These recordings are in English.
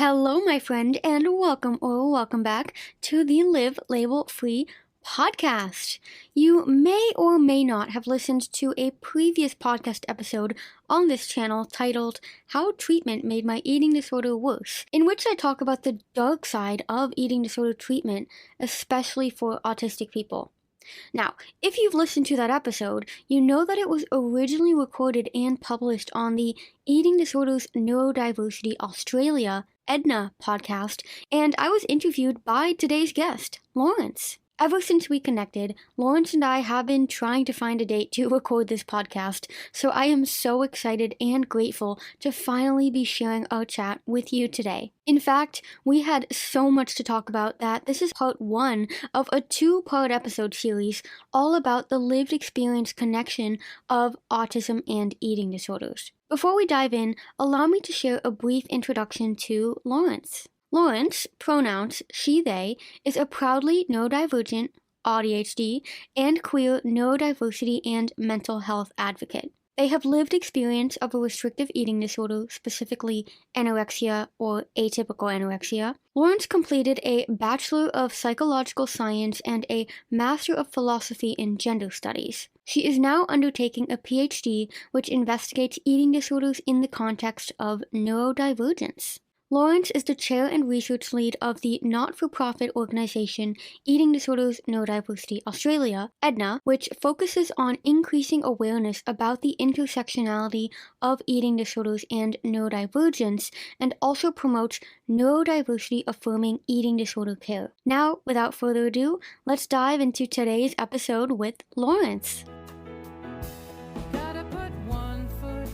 Hello, my friend, and welcome back to the Live Label Free podcast. You may or may not have listened to a previous podcast episode on this channel titled How Treatment Made My Eating Disorder Worse, in which I talk about the dark side of eating disorder treatment, especially for autistic people. Now, if you've listened to that episode, you know that it was originally recorded and published on the Eating Disorders Neurodiversity Australia EDNA podcast, and I was interviewed by today's guest, Laurence. Ever since we connected, Laurence and I have been trying to find a date to record this podcast, so I am so excited and grateful to finally be sharing our chat with you today. In fact, we had so much to talk about that this is part one of a two-part episode series all about the lived experience connection of autism and eating disorders. Before we dive in, allow me to share a brief introduction to Laurence. Laurence, pronouns she, they, is a proudly neurodivergent, ADHD, and queer neurodiversity and mental health advocate. They have lived experience of a restrictive eating disorder, specifically anorexia or atypical anorexia. Laurence completed a Bachelor of Psychological Science and a Master of Philosophy in Gender Studies. She is now undertaking a PhD which investigates eating disorders in the context of neurodivergence. Laurence is the chair and research lead of the not-for-profit organization Eating Disorders Neurodiversity Australia, EDNA, which focuses on increasing awareness about the intersectionality of eating disorders and neurodivergence, and also promotes neurodiversity-affirming eating disorder care. Now, without further ado, let's dive into today's episode with Laurence. Gotta put one foot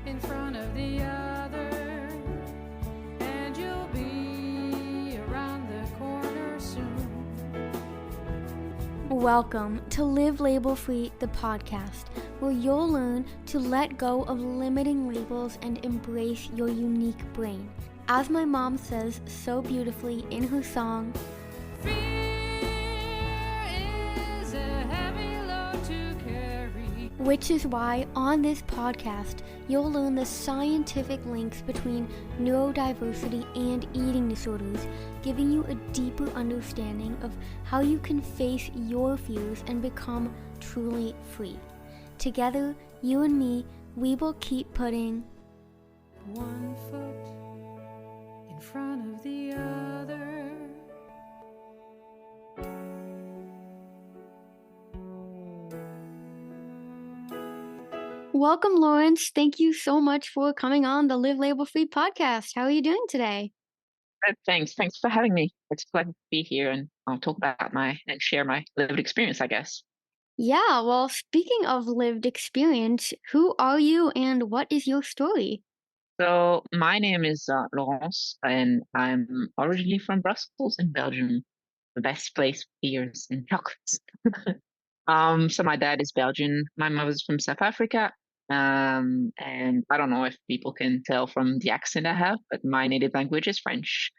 in front of the other. Welcome to Live Label Free, the podcast, where you'll learn to let go of limiting labels and embrace your unique brain. As my mom says so beautifully in her song, Fear is a heavy load to carry. Which is why on this podcast, you'll learn the scientific links between neurodiversity and eating disorders, giving you a deeper understanding of how you can face your fears and become truly free. Together, you and me, we will keep putting One foot in front of the other. Welcome, Laurence. Thank you so much for coming on the Live Label Free podcast. How are you doing today? Thanks for having me. It's glad to be here and talk about and share my lived experience, I guess. Yeah, well, speaking of lived experience, who are you and what is your story? So my name is Laurence, and I'm originally from Brussels in Belgium, the best place for ears and chocolates. So my dad is Belgian, my mother's from South Africa, and I don't know if people can tell from the accent I have, but my native language is French.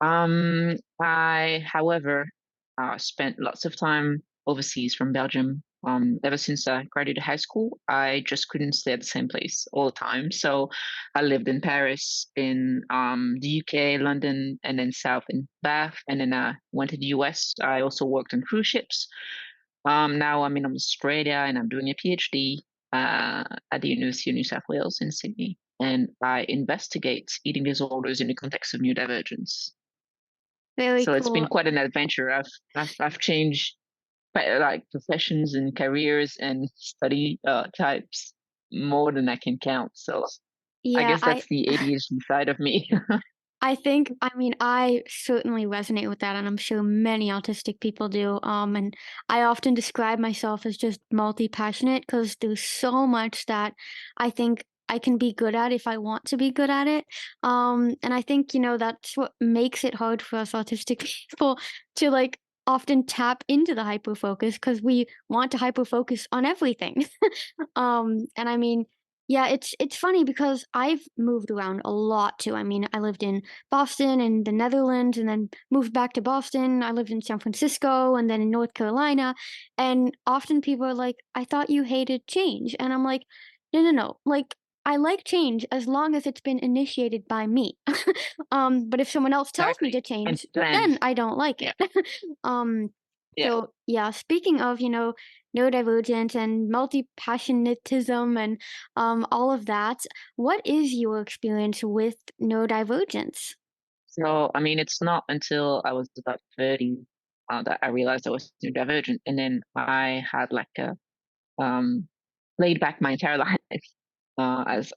I, however, spent lots of time overseas from Belgium. Ever since I graduated high school, I just couldn't stay at the same place all the time. So I lived in Paris, in the UK, London, and then south in Bath, and then I went to the US. I also worked on cruise ships. Now I'm in Australia and I'm doing a PhD at the University of New South Wales in Sydney, and I investigate eating disorders in the context of neurodivergence. Very So it's been cool. quite an adventure. I've changed like professions and careers and study types more than I can count. So I Yeah, guess that's the ADHD side of me. I certainly resonate with that, and I'm sure many autistic people do. And I often describe myself as just multi-passionate because there's so much that I think I can be good at if I want to be good at it. And I think, that's what makes it hard for us autistic people to often tap into the hyperfocus because we want to hyperfocus on everything. And I mean, yeah, it's funny because I've moved around a lot too. I mean, I lived in Boston and the Netherlands and then moved back to Boston. I lived in San Francisco and then in North Carolina. And often people are like, I thought you hated change. And I'm like, no. I like change as long as it's been initiated by me. But if someone else tells me Exactly. to And change, planned. then I don't like Yeah. it. um, Yeah. so yeah, speaking of, neurodivergent and multi-passionatism and all of that, what is your experience with neurodivergence? So, I mean, it's not until I was about 30 that I realized I was neurodivergent. And then I had like a um, laid back my entire life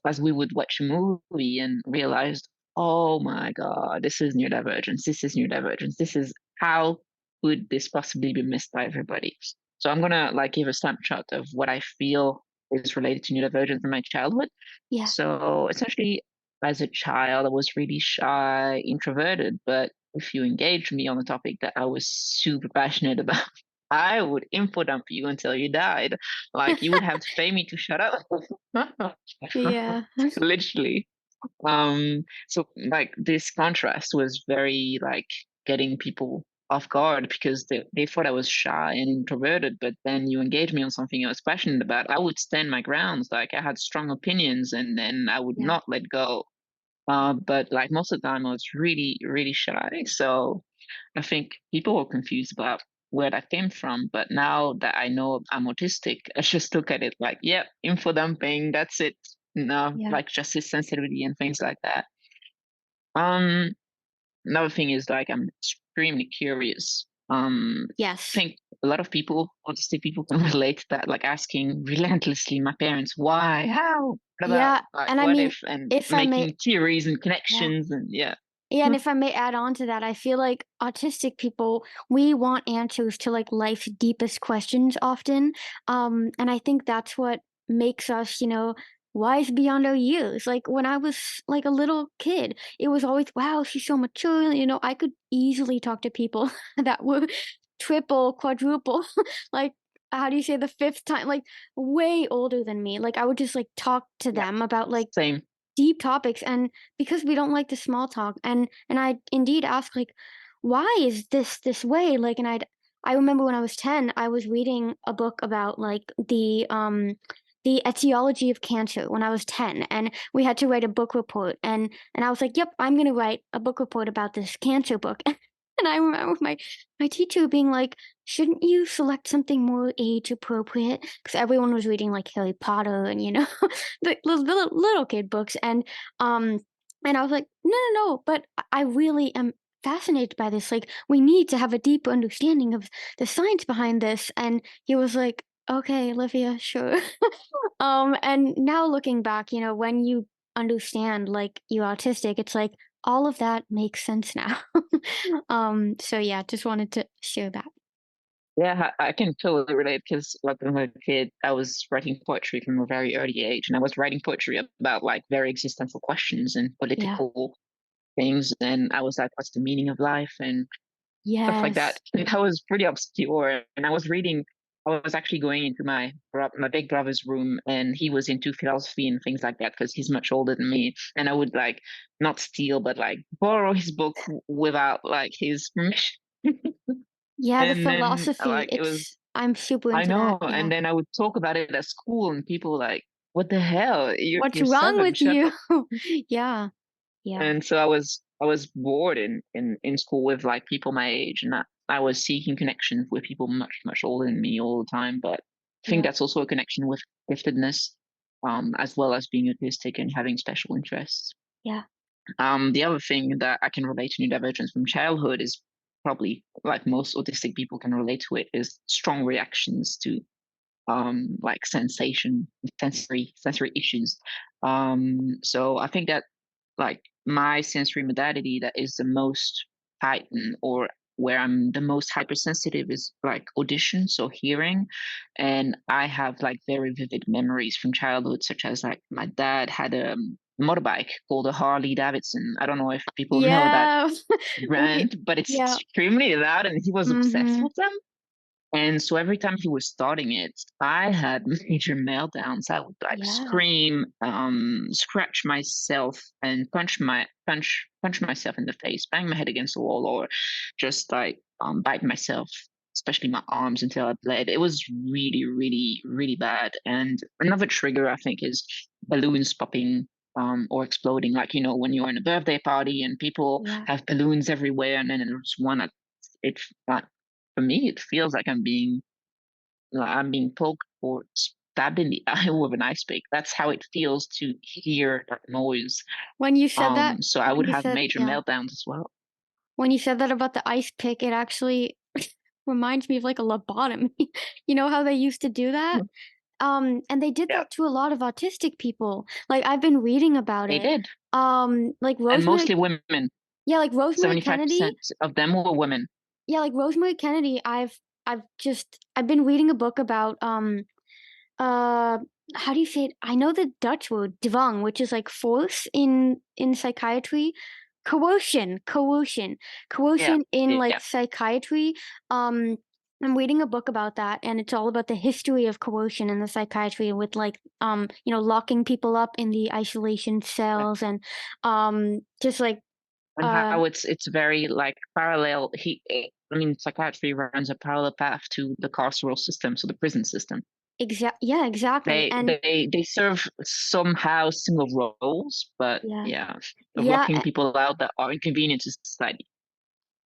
as we would watch a movie and realized, oh my God, this is neurodivergence. This is neurodivergence. This is how could this possibly be missed by everybody? So I'm gonna like give a snapshot of what I feel is related to neurodivergence in my childhood. Yeah, So essentially, as a child, I was really shy, introverted, but if you engaged me on a topic that I was super passionate about, I would info dump you until you died. Like you would have to pay me to shut up. yeah, Literally. So like this contrast was very like getting people off guard because they thought I was shy and introverted, but then you engage me on something I was passionate about. I would stand my grounds, like I had strong opinions and then I would yeah, not let go. But like most of the time I was really, really shy. So I think people were confused about where that came from. But now that I know I'm autistic, I just look at it like, yep, info dumping, that's it. No, yeah. like justice sensitivity and things like that. Um, Another thing is like I'm extremely curious. I Yes. think a lot of people, autistic people, can relate to that, like asking relentlessly my parents, why, how, what about, Yeah, like, and I what mean, if, and if I may making theories and yeah. connections, and yeah. Yeah, and if I may add on to that, I feel like autistic people, we want answers to like life's deepest questions often. And I think that's what makes us, wise beyond our years. Like when I was like a little kid, it was always, wow, she's so mature. I could easily talk to people that were triple, quadruple, like how do you say the fifth time, like way older than me. Like I would just like talk to Yeah, them about like same. deep topics, and because we don't like the small talk, and I indeed ask like, why is this way, like, and I remember when I was 10 I was reading a book about like the etiology of cancer when I was 10, and we had to write a book report, and I was like, yep, I'm going to write a book report about this cancer book. And I remember my teacher being like, shouldn't you select something more age appropriate, because everyone was reading like Harry Potter and the little kid books, um and I was like, no, no, no, but I really am fascinated by this. Like, we need to have a deeper understanding of the science behind this. And he was like, okay, Livia, sure. And now looking back, when you understand like you're autistic, it's like all of that makes sense now. So yeah, just wanted to share that. Yeah, I can totally relate because, like, when I was a kid, I was writing poetry from a very early age, and I was writing poetry about like very existential questions and Yeah. political things, and I was like, "What's the meaning of life?" and stuff like that. Yes. And that was pretty obscure. And I was reading. I was actually going into my big brother's room, and he was into philosophy and things like that because he's much older than me. And I would like not steal, but like borrow his book without like his permission. Yeah, the And then philosophy, like it was it's I'm super I into that. know, Yeah. and then I would talk about it at school, and people like, "What the hell? What's You're wrong 7, with shut you? up." Yeah. Yeah. And so I was bored in school with like people my age, and I was seeking connections with people much older than me all the time. But I think Yeah. that's also a connection with giftedness, as well as being autistic and having special interests. Yeah. The other thing that I can relate to neurodivergence from childhood is probably like most autistic people can relate to it is strong reactions to like sensory issues. So I think that like my sensory modality that is the most heightened or where I'm the most hypersensitive is like audition, so hearing. And I have like very vivid memories from childhood, such as like my dad had a motorbike called a Harley Davidson. I don't know if people know that Yeah. We brand, but it's yeah. extremely loud and he was obsessed Mhm. with them. And so every time he was starting it, I had major meltdowns. I would like Yeah. scream, scratch myself, and punch myself in the face, bang my head against the wall, or just like bite myself, especially my arms until I bled. It was really, really, really bad. And another trigger I think is balloons popping or exploding, like when you're in a birthday party and people Yeah. have balloons everywhere, and then there's one at it. For me, it feels like I'm being poked or stabbed in the eye with an ice pick. That's how it feels to hear that noise. When you said that, So I when would you have said major yeah, meltdowns as well. when you said that about the ice pick, it actually reminds me of like a lobotomy. You know how they used to do that? Mm. And they did Yeah, that to a lot of autistic people. Like I've been reading about they it. did, Like and Rosemary, mostly women. yeah, like Rosemary Kennedy. 75% of them were women. Yeah, like Rosemary Kennedy. I've been reading a book about uh how do you say it? I know the Dutch word dwang, which is like force in psychiatry. Yeah, Coercion in like yeah. psychiatry. Um I'm reading a book about that, and it's all about the history of coercion in the psychiatry with like locking people up in the isolation cells and just like And uh how it's very like parallel. I mean, psychiatry runs a parallel path to the carceral system, so the prison system. yeah, exactly. And They serve somehow similar roles, but yeah. yeah, of Yeah, locking people out that are inconvenient to society.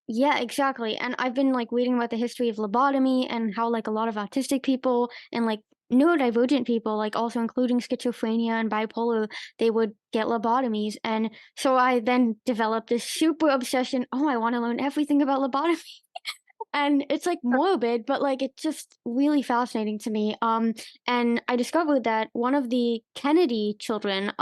yeah, exactly. And I've been like reading about the history of lobotomy and how like a lot of autistic people and like neurodivergent people, like also including schizophrenia and bipolar, they would get lobotomies. And so I then developed this super obsession. Oh, I want to learn everything about lobotomy. And it's like morbid, but like it's just really fascinating to me. And I discovered that one of the Kennedy children,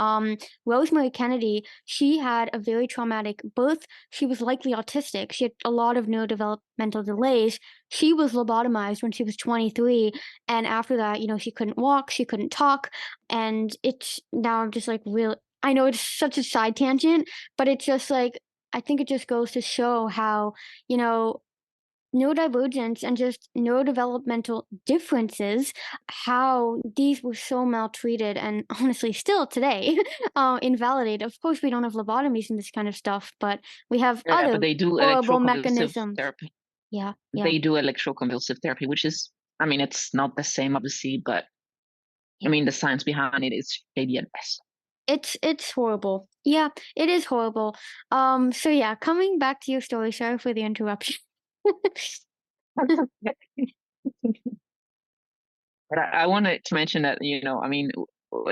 Rosemary Kennedy, she had a very traumatic birth. She was likely autistic. She had a lot of neurodevelopmental delays. She was lobotomized when she was 23, and after that, she couldn't walk, she couldn't talk, and it's now I'm just like real. I know it's such a side tangent, but it's just like I think it just goes to show how you know neurodivergence and just neurodevelopmental differences, how these were so maltreated and honestly still today invalidated. Of course, we don't have lobotomies and this kind of stuff, but we have Yeah, other but they do horrible electroconvulsive mechanisms. therapy. Yeah, yeah, They do electroconvulsive therapy, which is, I mean, it's not the same, obviously, but I yeah. mean, the science behind it is shady at best. It's horrible. Yeah, it is horrible. So yeah, coming back to your story, sorry for the interruption. But I wanted to mention that, I mean,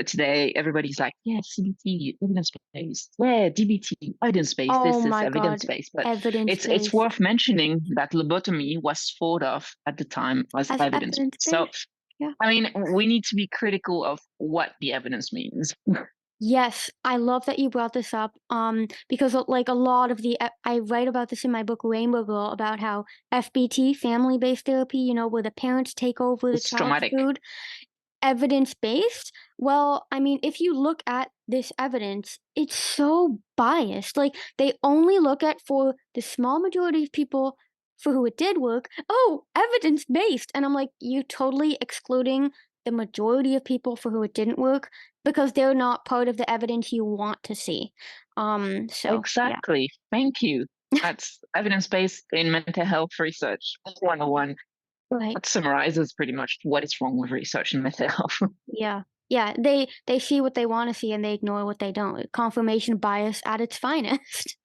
today everybody's like, yeah, CBT, evidence-based, yeah, DBT, evidence-based, Oh this is my God, evidence-based. But it's evidence-based worth mentioning that lobotomy was thought of at the time as as evidence-based. So, evidence-based. Yeah. I mean, we need to be critical of what the evidence means. Yes, I love that you brought this up. Because like a lot of I write about this in my book Rainbow Girl about how FBT, family-based therapy, where the parents take over the It's child's traumatic. food, evidence-based. Well, I mean, if you look at this evidence, it's so biased. Like they only look at for the small majority of people for who it did work. Oh, evidence-based, and I'm like, you totally excluding the majority of people for who it didn't work because they're not part of the evidence you want to see. So yeah. Exactly. Thank you. That's evidence-based in mental health research 101. Right. That summarizes pretty much what is wrong with research in mental health. Yeah. Yeah, they see what they want to see and they ignore what they don't. Confirmation bias at its finest.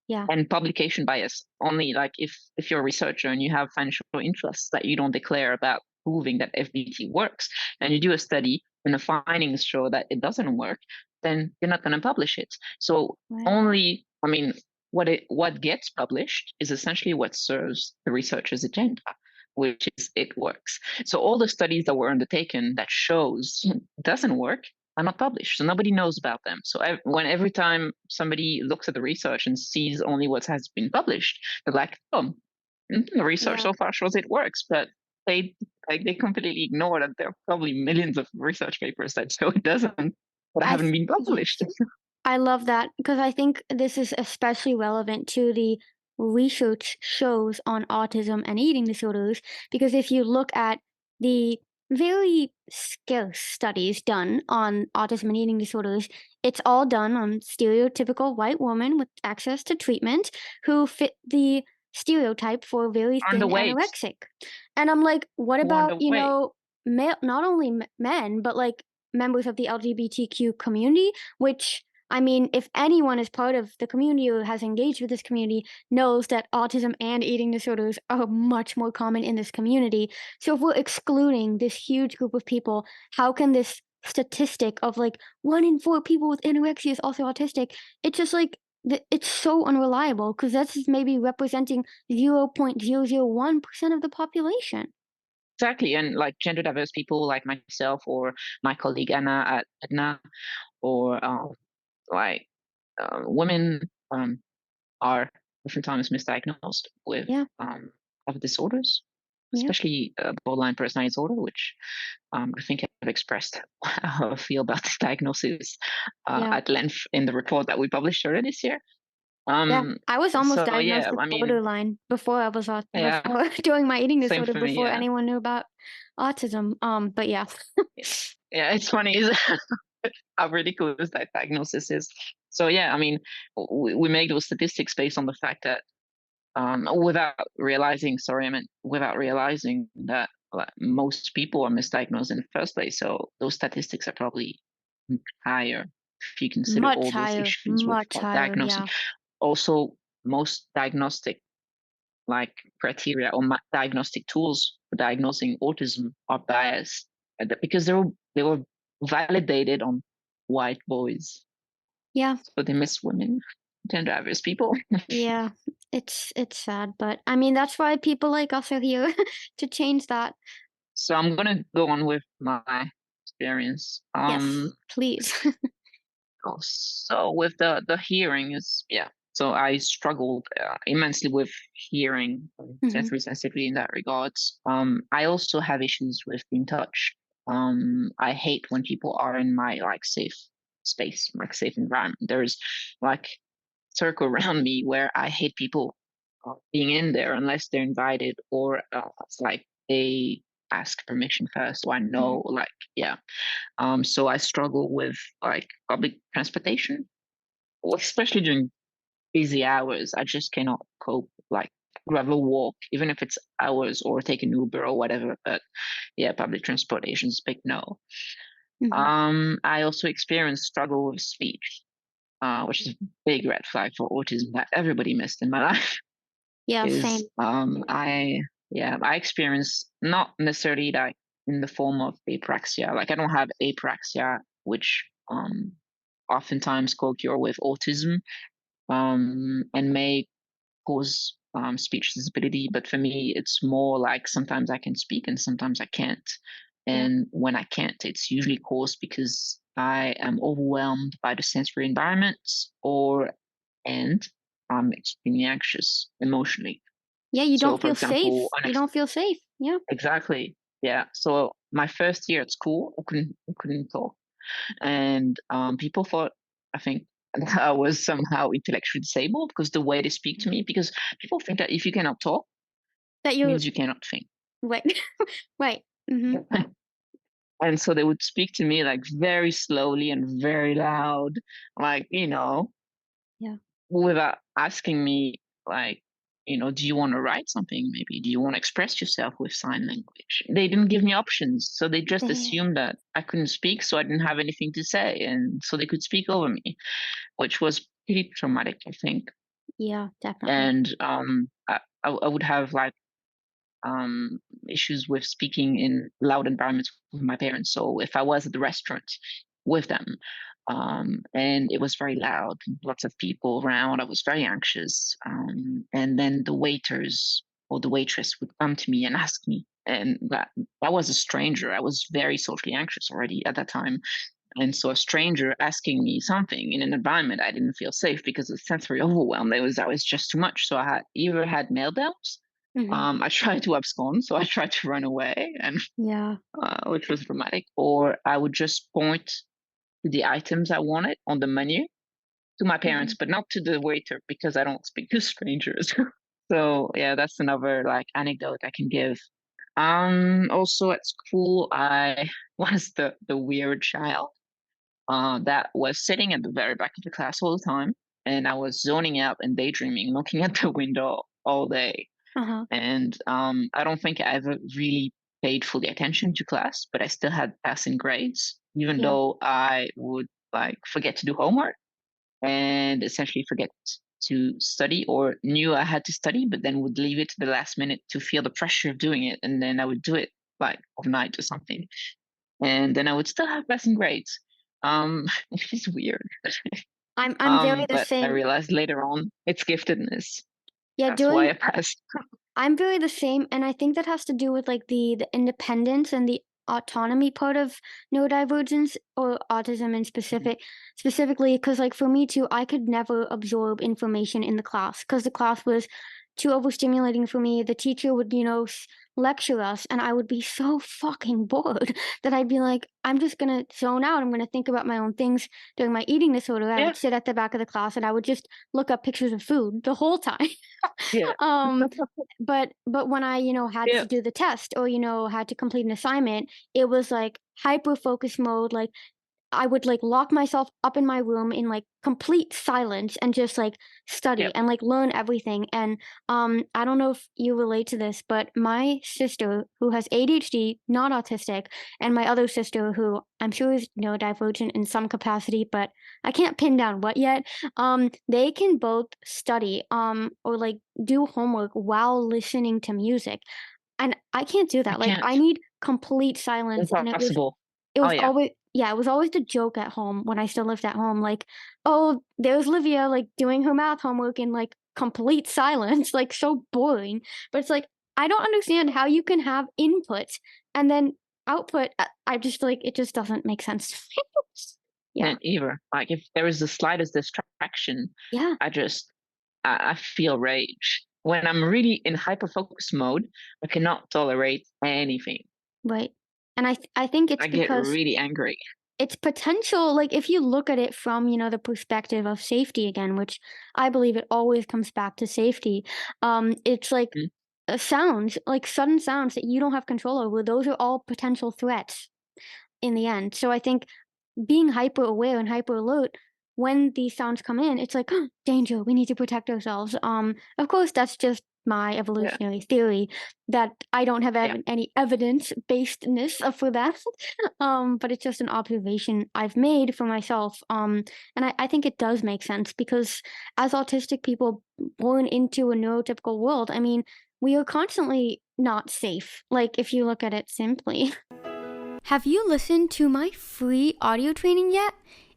Yeah. And publication bias. Only like if you're a researcher and you have financial interests that you don't declare about proving that FBT works, and you do a study and the findings show that it doesn't work, then you're not going to publish it. So Right. only, I mean, what gets published is essentially what serves the researcher's agenda, which is it works. So all the studies that were undertaken that shows it doesn't work are not published, so nobody knows about them. So every time somebody looks at the research and sees only what has been published, they're like, "Oh, the research Yeah. so far shows it works," but they completely ignore that there are probably millions of research papers that show it doesn't, but haven't been published. Yes. I love that because I think this is especially relevant to the research shows on autism and eating disorders. Because if you look at the very scarce studies done on autism and eating disorders, it's all done on stereotypical white woman with access to treatment who fit the stereotype for very thin Underweight, anorexic. And I'm like, what too about, underweight. male, not only men, but like members of the LGBTQ community, which I mean, if anyone is part of the community or has engaged with this community, knows that autism and eating disorders are much more common in this community. So if we're excluding this huge group of people, how can this statistic of like 1 in 4 people with anorexia is also autistic? It's just like it's so unreliable because that's maybe representing 0.001% of the population. Exactly. And like gender diverse people like myself or my colleague Anna at EDNA, or like women are oftentimes misdiagnosed with Yeah, other disorders, yeah, especially borderline personality disorder, which I think I've expressed how I feel about this diagnosis yeah. at length in the report that we published earlier this year. Yeah, Um, I was almost so diagnosed yeah, with I mean, borderline before I was yeah, before doing my eating same disorder for me. before Yeah, anyone knew about autism. But yeah. yeah, it's funny is how ridiculous that diagnosis is. So yeah, I mean, we make those statistics based on the fact that without realizing, sorry, I meant without realizing that like, most people are misdiagnosed in the first place. So those statistics are probably higher if you consider all those issues with Much higher, diagnosing. yeah. Also, most diagnostic like criteria or diagnostic tools for diagnosing autism are biased because they were validated on white boys, Yeah, so they miss women, gender diverse people. yeah. It's sad, but I mean that's why people like us are here to change that. So I'm gonna go on with my experience. Yes, please. So with the hearing is yeah. So I struggled immensely with hearing, Hmm. sensory sensitivity in that regards. I also have issues with being touched. I hate when people are in my like safe space, like safe environment. There's like circle around me where I hate people being in there unless they're invited or it's like they ask permission first. So I Hmm. know, like, yeah. So I struggle with like public transportation, especially during busy hours. I just cannot cope. Like, rather walk, even if it's hours, or take an Uber or whatever. But yeah, public transportation is a big no. Hmm. I also experienced struggle with speech, which is a big red flag for autism that everybody missed in my life. Yeah, Is same. I experience not necessarily like in the form of apraxia. Like I don't have apraxia, which oftentimes co-occur with autism and may cause speech disability. But for me, it's more like sometimes I can speak and sometimes I can't. Yeah. And when I can't, it's usually caused because I am overwhelmed by the sensory environment or and I'm extremely anxious emotionally. Yeah, you So, don't for feel example, safe. You don't feel safe. Yeah. exactly, yeah. So my first year at school, I couldn't talk, and people thought I think that I was somehow intellectually disabled because the way they speak to me. Because people think that if you cannot talk, That it you're means you cannot think. right. Right. Hmm. And so they would speak to me like very slowly and very loud, like Yeah. without asking me like do you want to write something, maybe do you want to express yourself with sign language. They didn't give me options, so they just They, assumed that I couldn't speak, so I didn't have anything to say, and so they could speak over me, which was pretty traumatic, I think. yeah, definitely. And I would have like um issues with speaking in loud environments with my parents. So if I was at the restaurant with them and it was very loud, lots of people around, I was very anxious. And then the waiters or the waitress would come to me and ask me, and that was a stranger. I was very socially anxious already at that time, and so a stranger asking me something in an environment I didn't feel safe because of sensory overwhelm, that was just too much. So I had either had meltdowns, Hmm. I tried to abscond, so I tried to run away, and Yeah. which was dramatic, or I would just point to the items I wanted on the menu to my Hmm. parents, but not to the waiter because I don't speak to strangers. So yeah, that's another like anecdote I can give. Also at school, I was the weird child that was sitting at the very back of the class all the time, and I was zoning out and daydreaming, looking at the window all day. Uh-huh. And I don't think I ever really paid fully attention to class, but I still had passing grades. even Yeah. though I would like forget to do homework and essentially forget to study or knew I had to study, but then would leave it to the last minute to feel the pressure of doing it. And then I would do it like overnight or something. And then I would still have passing grades. Which is weird. I'm very the But I same. realized later on it's giftedness. Yeah, That's why doing I passed. I'm very the same, and I think that has to do with like the independence and the autonomy part of neurodivergence or autism in Mhm. specifically because like for me too, I could never absorb information in the class because the class was too overstimulating for me. The teacher would, lecture us, and I would be so fucking bored that I'd be like, I'm just gonna zone out. I'm gonna think about my own things during my eating disorder. I Yeah, would sit at the back of the class and I would just look up pictures of food the whole time. yeah, um but when I, had yeah, to do the test or, had to complete an assignment, it was like hyper focus mode. Like I would like lock myself up in my room in like complete silence and just like yeah. study and like learn everything. And I don't know if you relate to this, but my sister who has ADHD, not autistic, and my other sister who I'm sure is neurodivergent in some capacity, but I can't pin down what yet. They can both study or like do homework while listening to music. And I can't do I that. Like can't. I need complete silence, and Impossible. it Oh was yeah, always yeah, it was always the joke at home when I still lived at home, like, "Oh, there's Livia, like, doing her math homework in, like, complete silence," like, so boring, but it's like, I don't understand how you can have input and then output, I just, like, it just doesn't make sense to me. Yeah, can't either. Like if there is the slightest distraction, yeah, I just I feel rage. When I'm really in hyper focus mode, I cannot tolerate anything. right, and I think it's I get because really angry. it's potential like, if you look at it from, the perspective of safety again, which I believe it always comes back to safety, it's like, Mhm. sounds, like sudden sounds that you don't have control over, those are all potential threats in the end. So I think being hyper aware and hyper alert when these sounds come in, it's like, danger, we need to protect ourselves. Of course, that's just my Yeah, evolutionary theory that I don't have yeah, any evidence basedness for that. But it's just an observation I've made for myself. And I think it does make sense because as autistic people born into a neurotypical world, I mean, we are constantly not safe. Like if you look at it simply. Have you listened to my free audio training yet?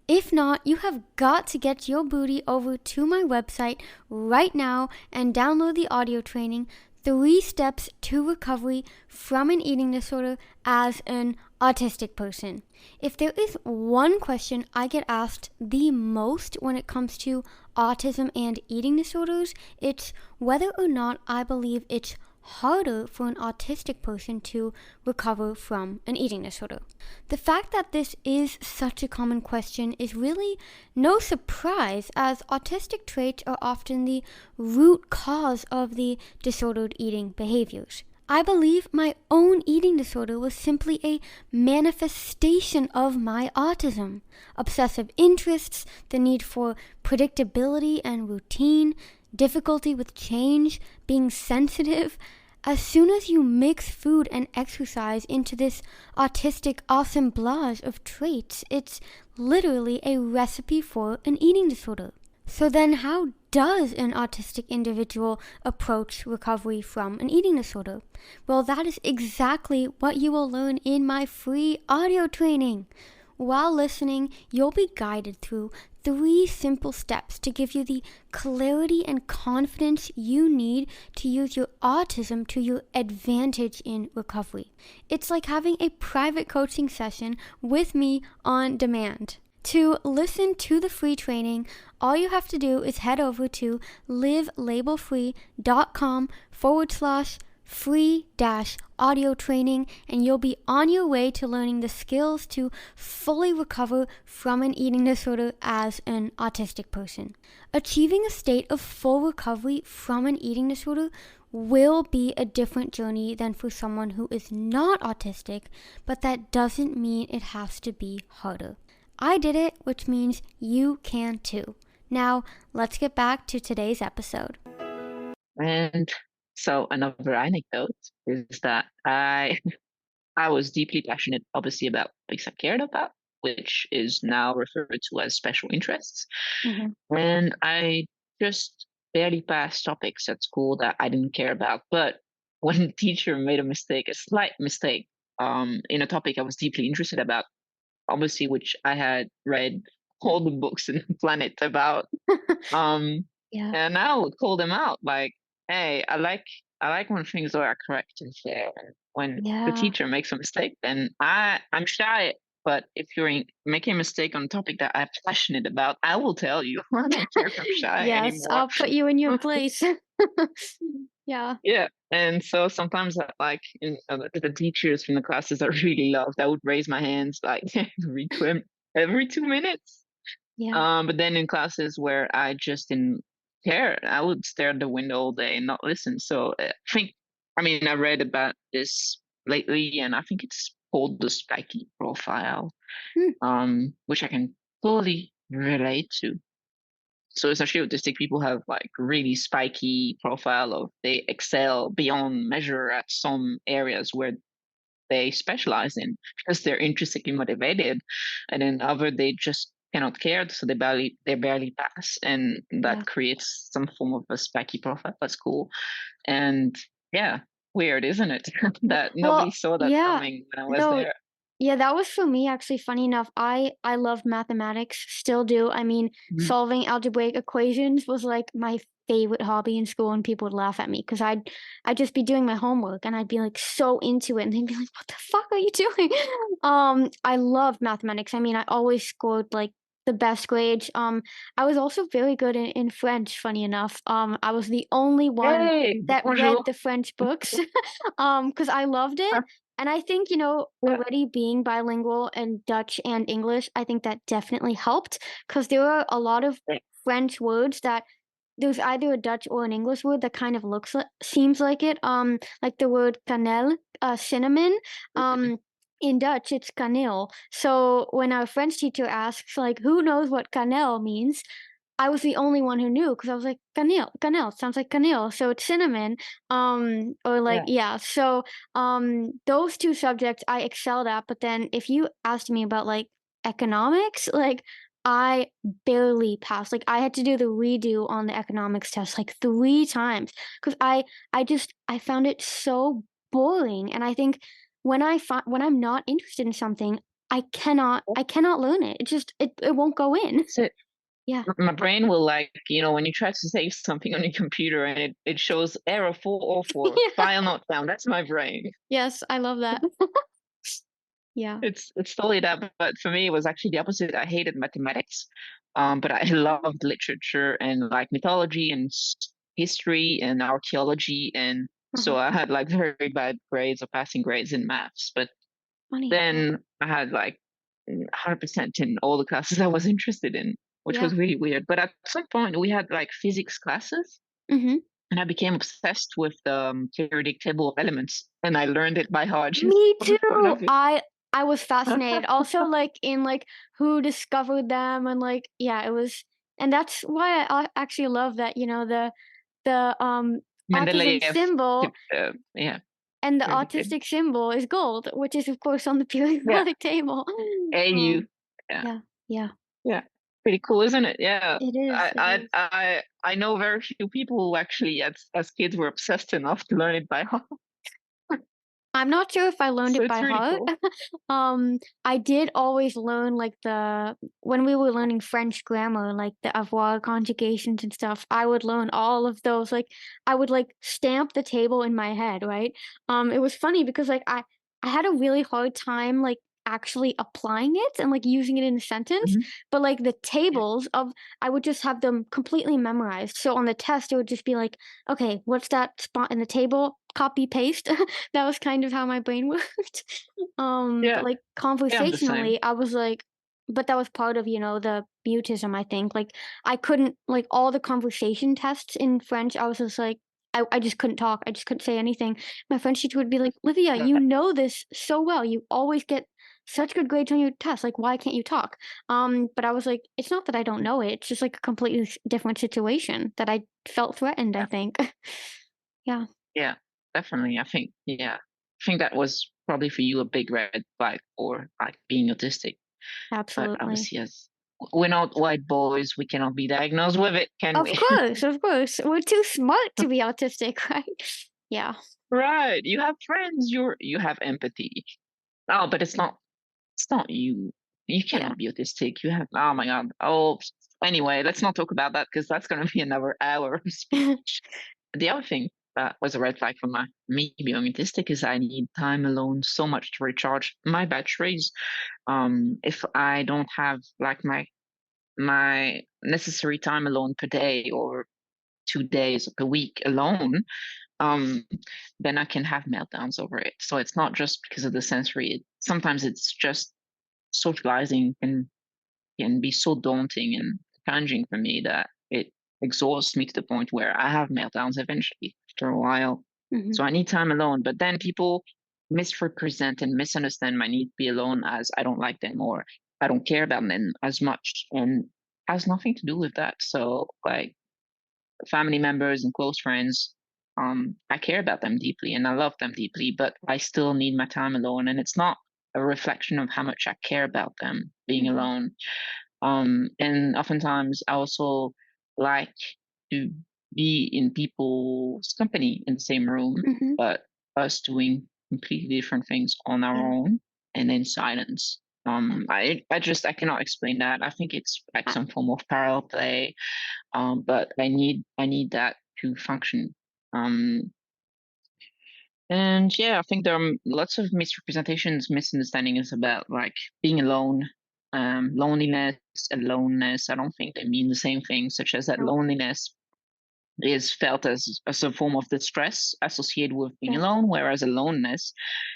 If not, you have got to get your booty over to my website right now and download the audio training 3 Steps to Recovery from an Eating Disorder as an Autistic Person. If there is one question I get asked the most when it comes to autism and eating disorders, it's whether or not I believe it's harder for an autistic person to recover from an eating disorder. The fact that this is such a common question is really no surprise, as autistic traits are often the root cause of the disordered eating behaviors. I believe my own eating disorder was simply a manifestation of my autism. Obsessive interests, the need for predictability and routine, difficulty with change, being sensitive. As soon as you mix food and exercise into this autistic assemblage of traits, it's literally a recipe for an eating disorder. So then how does an autistic individual approach recovery from an eating disorder? Well, that is exactly what you will learn in my free audio training. While listening, you'll be guided through 3 simple steps to give you the clarity and confidence you need to use your autism to your advantage in recovery. It's like having a private coaching session with me on demand. To listen to the free training, all you have to do is head over to livelabelfree.com/free-audio training, and you'll be on your way to learning the skills to fully recover from an eating disorder as an autistic person. Achieving a state of full recovery from an eating disorder will be a different journey than for someone who is not autistic, but that doesn't mean it has to be harder. I did it, which means you can too. Now, let's get back to today's episode. and so another anecdote is that I I was deeply passionate, obviously, about topics I cared about. which is now referred to as special interests. Mhm. And I just barely passed topics at school that I didn't care about. But when the teacher made a mistake, a slight mistake, in a topic I was deeply interested about, obviously, which I had read all the books in the planet about, um, Yeah. and I would call them out like, "Hey, I like when things are correct and fair. And when the Yeah. teacher makes a mistake, then I'm shy. But if making a mistake on a topic that I'm passionate about, I will tell you. I don't care if I'm shy Yes, anymore." I'll put you in your place. Yeah. Yeah, and so sometimes the teachers from the classes I really loved, I would raise my hands like every 2 minutes. Yeah. But then in classes where I just didn't care, I would stare at the window all day and not listen. So I mean, I read about this lately, and I think it's called the spiky profile, Mm, which I can totally relate to. So essentially, autistic people have like really spiky profile of they excel beyond measure at some areas where they specialize in because they're intrinsically motivated, and then other they just cannot care, so they barely pass, and yeah. that creates some form of a spiky profile at school. And yeah, weird, isn't it? That nobody Well, saw that yeah. coming when I was No, there. yeah, that was for me actually funny enough. I love mathematics, still do. I mean, Mhm. solving algebraic equations was like my favorite hobby in school, and people would laugh at me because I'd just be doing my homework and I'd be like so into it, and they'd be like, "What the fuck are you doing?" I love mathematics. I mean, I always scored like the best grades. I was also very good in French, funny enough. I was the only one Hey, that read bonjour. the French books, because I loved it. And I think, Yeah. already being bilingual in Dutch and English, I think that definitely helped because there are a lot of French words that there's either a Dutch or an English word that kind of seems like it. Like the word cannelle, cinnamon. Um, in Dutch, it's kaneel. So when our French teacher asks, like, who knows what cannelle means? I was the only one who knew because I was like, "Kaneel, kaneel, sounds like kaneel, so it's cinnamon." Or like Yeah. yeah, so, those 2 subjects I excelled at, but then if you asked me about, like, economics, like, I barely passed, like, I had to do the redo on the economics test, like, 3 times 'cause I found it so boring, and I think when I'm not interested in something, I cannot learn it. It just it won't go in. That's it. Yeah. My brain will like, when you try to save something on your computer and it shows error 404, Yeah. file not found. That's my brain. Yes, I love that. Yeah. It's totally that. But for me, it was actually the opposite. I hated mathematics, but I loved literature and like mythology and history and archaeology, and Uh-huh. so I had like very bad grades or passing grades in maths. But Funny. Yeah. then I had like 100% in all the classes I was interested in, which Yeah. was really weird. But at some point, we had like physics classes, Mhm. and I became obsessed with the periodic table of elements, and I learned it by heart just Me for the fun too. of it. I was fascinated. Also, like, in, like, who discovered them and, like yeah, it was and that's why I actually love that, the autism Mendeleev, symbol yeah, and the periodic table. autistic symbol is gold, which is, of course, on the Yeah, periodic table. AU. Um, Yeah, yeah, yeah. yeah. Pretty cool, isn't it? Yeah. It is, I it I is. I know very few people who actually as kids were obsessed enough to learn it by heart. I'm not sure if I learned So it it's by really heart. cool. I did always learn like when we were learning French grammar, like the avoir conjugations and stuff, I would learn all of those. Like I would like stamp the table in my head, right? It was funny because like I had a really hard time like actually applying it and like using it in a sentence, Mhm. but like the Yeah, tables of I would just have them completely memorized. So on the test it would just be like, okay, what's that spot in the table? Copy paste. That was kind of how my brain worked. But, yeah, like, yeah. I'm the same. conversationally, I was like but that was part of, the mutism, I think, like, I couldn't like, all the conversation tests in French, I was just like I just couldn't talk, I just couldn't say anything. My French teacher would be like, "Livia, Yeah, you know this so well, you always get such good grades on your tests, like, why can't you talk?" But I was like, "It's not that I don't know it, it's just, like, a completely different situation that I felt threatened, I yeah, think." Yeah. yeah. Definitely. I think that was probably for you a big red flag for like being autistic. But Absolutely. obviously, as we're not white boys, we cannot be diagnosed with it, can Of we? course, of course. We're too smart to be autistic, right? Yeah, Right. You have friends, you have empathy. Oh, but it's not you. You yeah. cannot be autistic. You have, oh my God. Oh, anyway, let's not talk about that because that's going to be another hour of speech. The other thing that was a red flag for me being autistic is I need time alone so much to recharge my batteries. If I don't have like my necessary time alone per day or 2 days per week alone, um, then I can have meltdowns over it. So it's not just because of the sensory. Sometimes it's just socializing can be so daunting and challenging for me that it exhausts me to the point where I have meltdowns eventually after a while. Hmm. So I need time alone. But then people misrepresent and misunderstand my need to be alone as I don't like them or I don't care about them as much, and has nothing to do with that. So like family members and close friends, I care about them deeply and I love them deeply, but I still need my time alone. And it's not a reflection of how much I care about them being Hmm. alone. And oftentimes I also like to be in people's company in the same room, Hmm. but us doing completely different things on our Yeah. own and in silence. I cannot explain that. I think it's like I, some form of parallel play, but I need that to function. Um, and yeah, I think there are lots of misrepresentations, misunderstandings about like being alone, loneliness, aloneness. I don't think they mean the same thing, such as that no. loneliness is felt as a form of distress associated with being Yeah. alone, whereas aloneness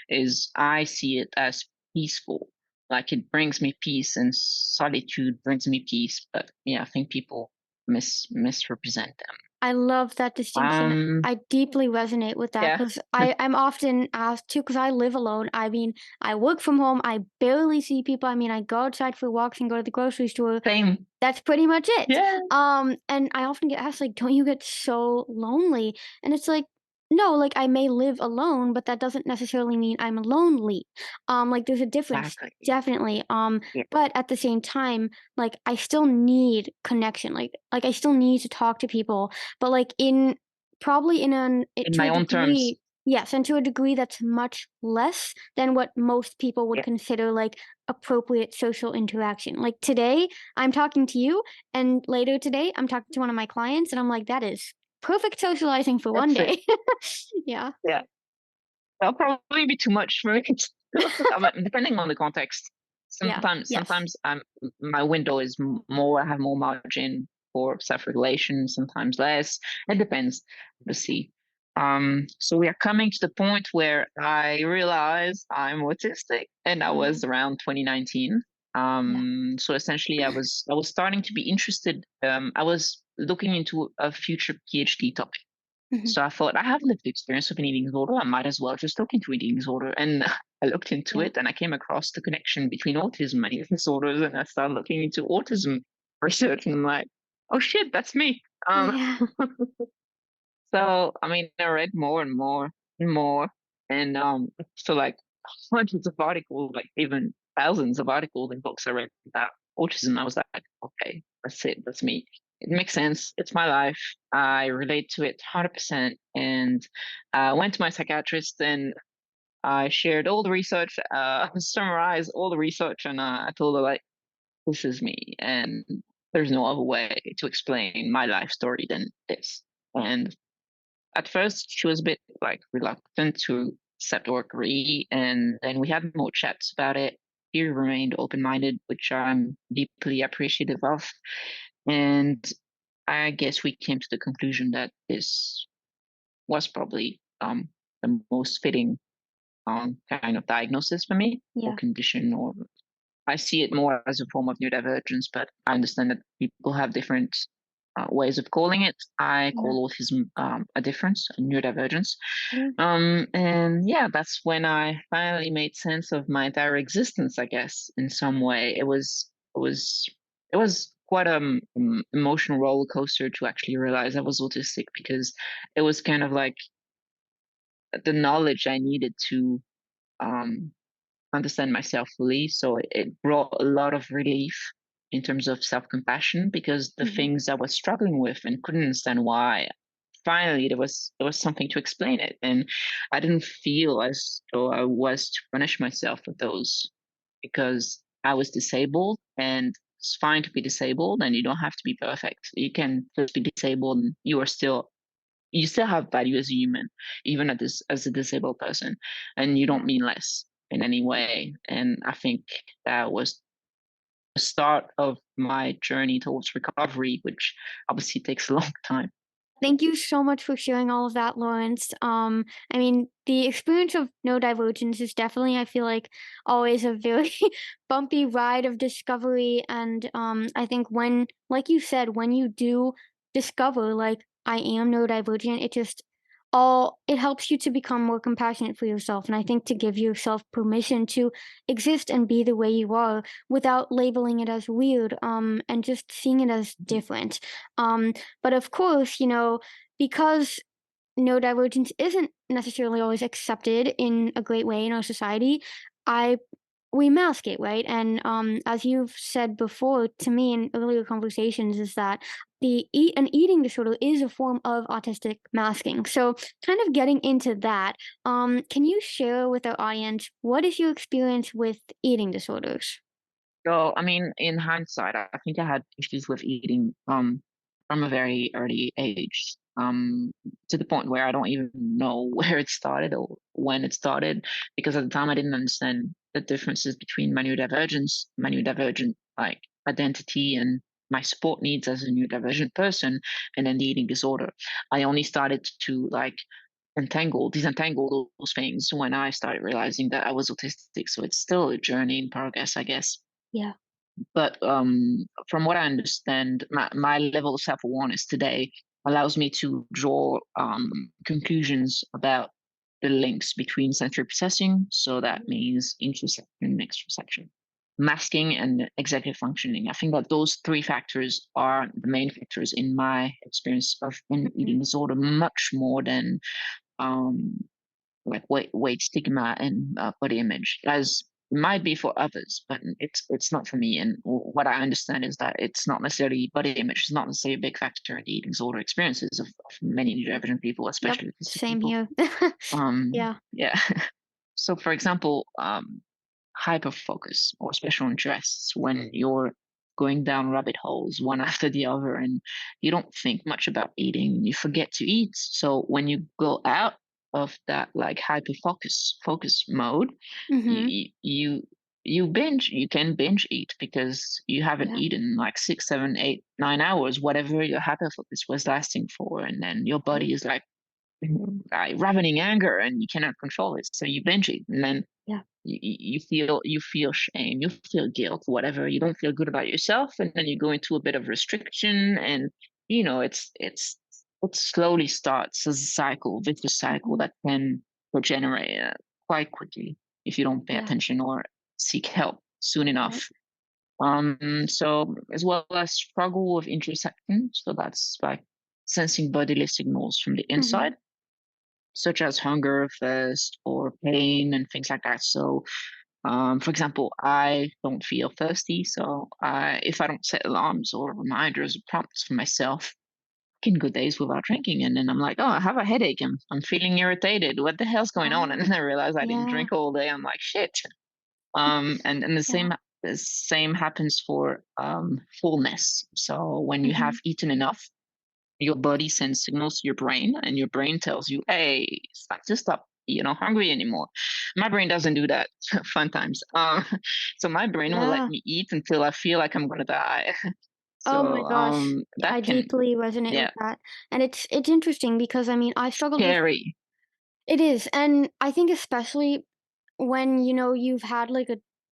is, I see it as peaceful. Like it brings me peace and solitude brings me peace. But yeah, I think people misrepresent them. I love that distinction. Um, I deeply resonate with that yeah, because I'm often asked to, because I live alone. I mean, I work from home. I barely see people. I mean, I go outside for walks and go to the grocery store. same. That's pretty much it. Yeah, And I often get asked, like, don't you get so lonely? And it's like, no, like I may live alone, but that doesn't necessarily mean I'm lonely. Like there's a difference, exactly. definitely. Yeah. But at the same time, like I still need connection. Like I still need to talk to people, but like in probably in an it, In to my a own terms. degree, yes, and to a degree that's much less than what most people would Yeah, consider like appropriate social interaction. Like today, I'm talking to you, and later today, I'm talking to one of my clients, and I'm like, that is perfect socializing for one that's it. day. Yeah. Yeah. That'll probably be too much for me. Depending on the context. Yeah. Yes. Sometimes my window is more. I have more margin for self-regulation. Sometimes less. It depends. We'll see. So we are coming to the point where I realize I'm autistic, and that Mhm. was around 2019. Yeah. So essentially, I was starting to be interested. I was looking into a future PhD topic. Mhm. So I thought I have lived experience of an eating disorder. I might as well just look into eating disorder. And I looked into Yeah. it and I came across the connection between autism and eating disorders. And I started looking into autism research and I'm like, oh shit, that's me. Yeah. So I mean, I read more and more and more. And so like hundreds of articles, like even thousands of articles and books I read about autism. I was like, okay, that's it. That's me. It makes sense. It's my life. I relate to it 100%. And I went to my psychiatrist and I shared all the research, summarized all the research, and I told her like, this is me, and there's no other way to explain my life story than this. And at first, she was a bit like reluctant to accept or agree, and then we had more chats about it. She remained open-minded, which I'm deeply appreciative of. And I guess we came to the conclusion that this was probably the most fitting kind of diagnosis for me or Yeah. condition, or I see it more as a form of neurodivergence, but I understand that people have different ways of calling it. I Yeah. call autism a difference, a neurodivergence. Yeah. And yeah, that's when I finally made sense of my entire existence, I guess, in some way. It was quite a emotional roller coaster to actually realize I was autistic because it was kind of like the knowledge I needed to um understand myself fully. So it brought a lot of relief in terms of self-compassion, because the Mhm. things I was struggling with and couldn't understand why, finally there was something to explain it. And I didn't feel as though I was to punish myself for those, because I was disabled, and it's fine to be disabled, and you don't have to be perfect. You can just be disabled and you still have value as a human, even as a disabled person, and you don't Yeah. mean less in any way. And I think that was the start of my journey towards recovery, which obviously takes a long time. Thank you so much for sharing all of that, Lawrence. I mean, the experience of neurodivergence is definitely, I feel like, always a very bumpy ride of discovery. And I think when, like you said, when you do discover, like, I am neurodivergent, it helps you to become more compassionate for yourself. And I think to give yourself permission to exist and be the way you are without labeling it as weird, and just seeing it as different. Um, but of course, because neurodivergence isn't necessarily always accepted in a great way in our society, I we mask it, right? And as you've said before to me in earlier conversations, is that an eating disorder is a form of autistic masking. So, kind of getting into that, can you share with our audience what is your experience with eating disorders? So, I mean, in hindsight, I think I had issues with eating from a very early age, to the point where I don't even know where it started or when it started, because at the time I didn't understand the differences between my neurodivergent like identity and my support needs as a neurodivergent person, and then the eating disorder. I only started to like disentangle those things when I started realizing that I was autistic. So it's still a journey in progress, I guess. Yeah. But from what I understand, my level of self awareness today allows me to draw conclusions about the links between sensory processing. So that means interoception and exteroception, masking, and executive functioning. I think that those three factors are the main factors in my experience of an Mhm. eating disorder, much more than um, like weight stigma and body image, as it might be for others, but it's not for me. And what I understand is that it's not necessarily body image is not necessarily a big factor in the eating disorder experiences of many neurodivergent people, Yep. especially autistic Same people. here. Yeah. Yeah. So, for example, hyper focus or special interests, when you're going down rabbit holes one after the other and you don't think much about eating, you forget to eat. So when you go out of that like hyper focus mode, Hmm. you binge. You can binge eat because you haven't Yeah. eaten like 6, 7, 8, 9 hours, whatever your hyper focus was lasting for, and then your Yep. body is like ravening anger and you cannot control it, so you binge eat. And then Yeah. you feel shame, you feel guilt, whatever. You don't feel good about yourself, and then you go into a bit of restriction, and it slowly starts as a vicious cycle Hmm. that can degenerate quite quickly if you don't pay Yeah. attention or seek help soon Right. enough. So as well as struggle with interoception, so that's like sensing bodily signals from the Hmm. inside, such as hunger, thirst, or pain, and things like that. So for example, I don't feel thirsty, so if I don't set alarms or reminders or prompts for myself, I can go days without drinking, and then I'm like, oh, I have a headache. I'm feeling irritated. What the hell's going on? And Oh, then I realize I didn't yeah. drink all day. I'm like, shit. And Yeah. the same happens for fullness. So when you have Hmm. eaten enough, your body sends signals to your brain, and your brain tells you, hey, it's time to stop. You're not hungry anymore. My brain doesn't do that. Fun times. So my brain will let Yeah. me eat until I feel like I'm gonna die. Oh my So gosh. I that can, deeply resonate with yeah, that. And it's interesting because I mean, I struggled with scary. it is. And I think especially when, you've had like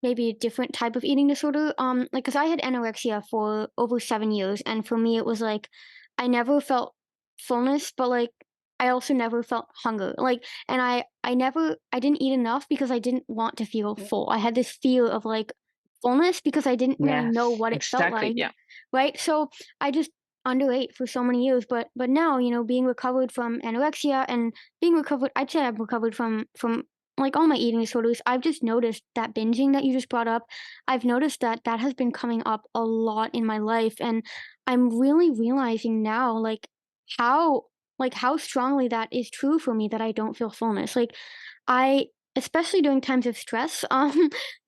maybe a different type of eating disorder, like cuz I had anorexia for over 7 years, and for me it was like I never felt fullness, but like I also never felt hunger. Like, and I didn't eat enough because I didn't want to feel full. I had this fear of like fullness because I didn't really Yeah, know what it felt exactly. like. Yeah, Right? So I just underate for so many years, but now, being recovered from anorexia and being recovered, I'd say I've recovered from like all my eating disorders, I've just noticed that binging that you just brought up, I've noticed that that has been coming up a lot in my life, and I'm really realizing now, how how strongly that is true for me that I don't feel fullness. Like, I especially during times of stress,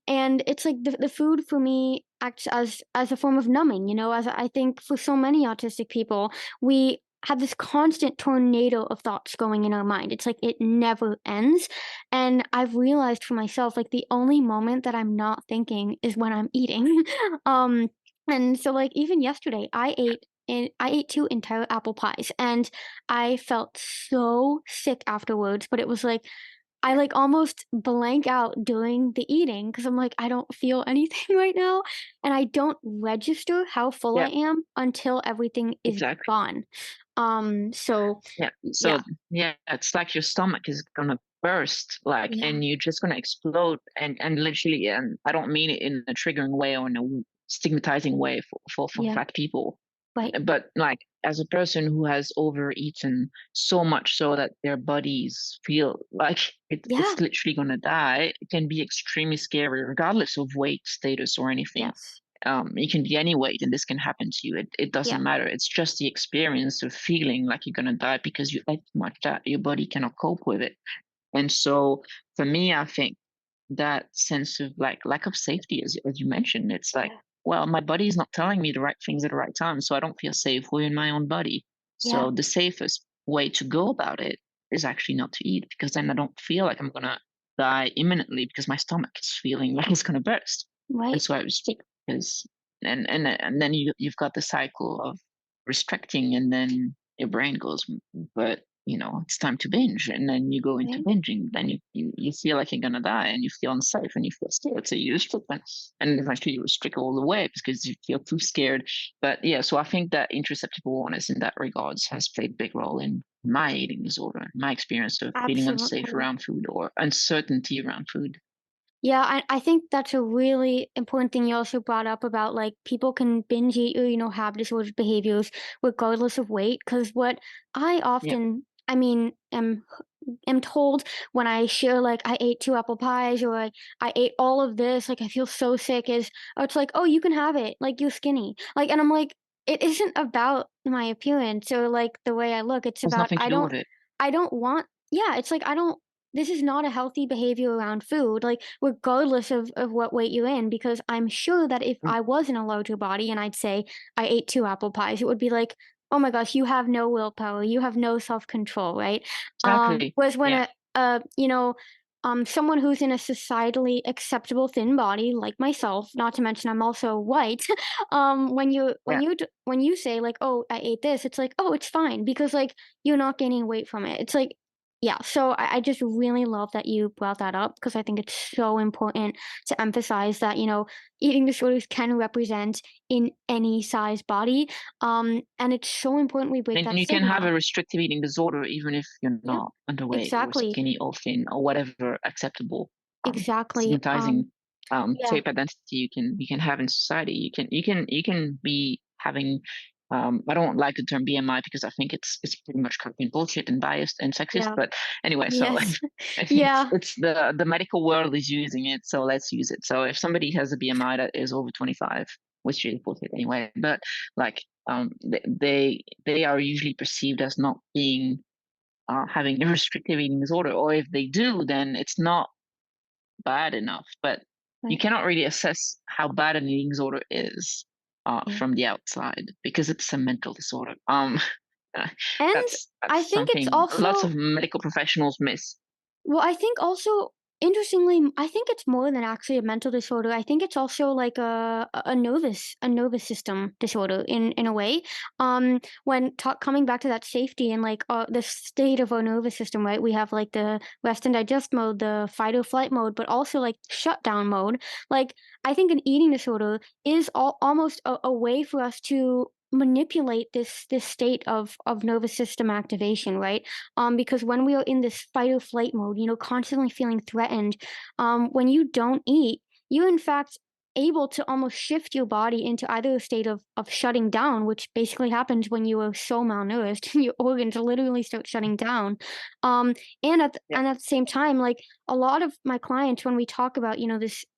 and it's like the food for me acts as a form of numbing, as I think for so many autistic people, we have this constant tornado of thoughts going in our mind. It's like it never ends. And I've realized for myself, like the only moment that I'm not thinking is when I'm eating. um, and so like even yesterday, I ate two entire apple pies and I felt so sick afterwards, but it was like I like almost blank out during the eating because I'm like, I don't feel anything right now. And I don't register how full I Yeah, am until everything is exactly. gone. So Yeah. yeah, So yeah, it's like your stomach is gonna burst, like, yeah, and you're just gonna explode, and literally, and I don't mean it in a triggering way or in a stigmatizing way for yeah, fat people, right, but like as a person who has overeaten so much so that their bodies feel like yeah, it's literally gonna die, it can be extremely scary, regardless of weight, status, or anything. yes, It can be any weight, and this can happen to you. It yeah, doesn't matter. It's just the experience of feeling like you're gonna die because you ate too much that your body cannot cope with it. And so, for me, I think that sense of like lack of safety, as you mentioned, it's like, yeah, well, my body is not telling me the right things at the right time, so I don't feel safe within my own body. yeah, So the safest way to go about it is actually not to eat, because then I don't feel like I'm gonna die imminently because my stomach is feeling like it's gonna burst. And right, so I restrict, because and then you've got the cycle of restricting, and then your brain goes, but it's time to binge, and then you go into right, binging, then you feel like you're gonna die, and you feel unsafe, and you feel scared, so you restrict them, and eventually you restrict all the way because you feel too scared. But yeah, so I think that interoceptive awareness in that regards has played a big role in my eating disorder, my experience of feeling unsafe absolutely. around food or uncertainty around food. Yeah, I think that's a really important thing you also brought up about like people can binge eat or, have disordered behaviors regardless of weight. Because what I Yeah, often, I mean, am told when I share like I ate two apple pies or I ate all of this, like I feel so sick is it's like, oh, you can have it, like you're skinny. Like, and I'm like, it isn't about my appearance or like the way I look. It's has about nothing to do with it. I don't want yeah, it's like I don't this is not a healthy behavior around food, like regardless of what weight you're in, because I'm sure that if Mm, I was in a larger body and I'd say I ate two apple pies, it would be like, oh my gosh, you have no willpower, you have no self-control, right? exactly. Whereas when Yeah, someone who's in a societally acceptable thin body like myself, not to mention I'm also white, yeah. when you say like, "Oh, I ate this," it's like, "Oh, it's fine," because like you're not gaining weight from it. It's like, yeah. So I just really love that you brought that up because I think it's so important to emphasize that eating disorders can represent in any size body, and it's so important we break And that you can have stigma. a restrictive eating disorder even if you're Yeah, not underweight or exactly, skinny or thin or whatever acceptable exactly. stigmatizing Yeah, shape identity you can have in society. You can be having I don't like the term BMI because I think it's pretty much complete bullshit and biased and sexist. yeah. But anyway, so Yes. it's Yeah, it's the medical world is using it, so let's use it. So if somebody has a BMI that is over 25, which is bullshit anyway, but like they are usually perceived as not being having a restrictive eating disorder, or if they do, then it's not bad enough. But you right, cannot really assess how bad an eating disorder is yeah. from the outside because it's a mental disorder. And That's I think it's something lots also of medical professionals miss. well, I think also interestingly, I think it's more than actually a mental disorder. I think it's also like a nervous system disorder in a way. When coming back to that safety and like the state of our nervous system, right? We have like the rest and digest mode, the fight or flight mode, but also like shutdown mode. Like I think an eating disorder is almost a way for us to manipulate this state of nervous system activation, right? Because when we are in this fight or flight mode, constantly feeling threatened, when you don't eat, you in fact able to almost shift your body into either a state of shutting down, which basically happens when you are so malnourished, your organs literally start shutting down. Um, Yeah. and at the same time, like a lot of my clients, when we talk about,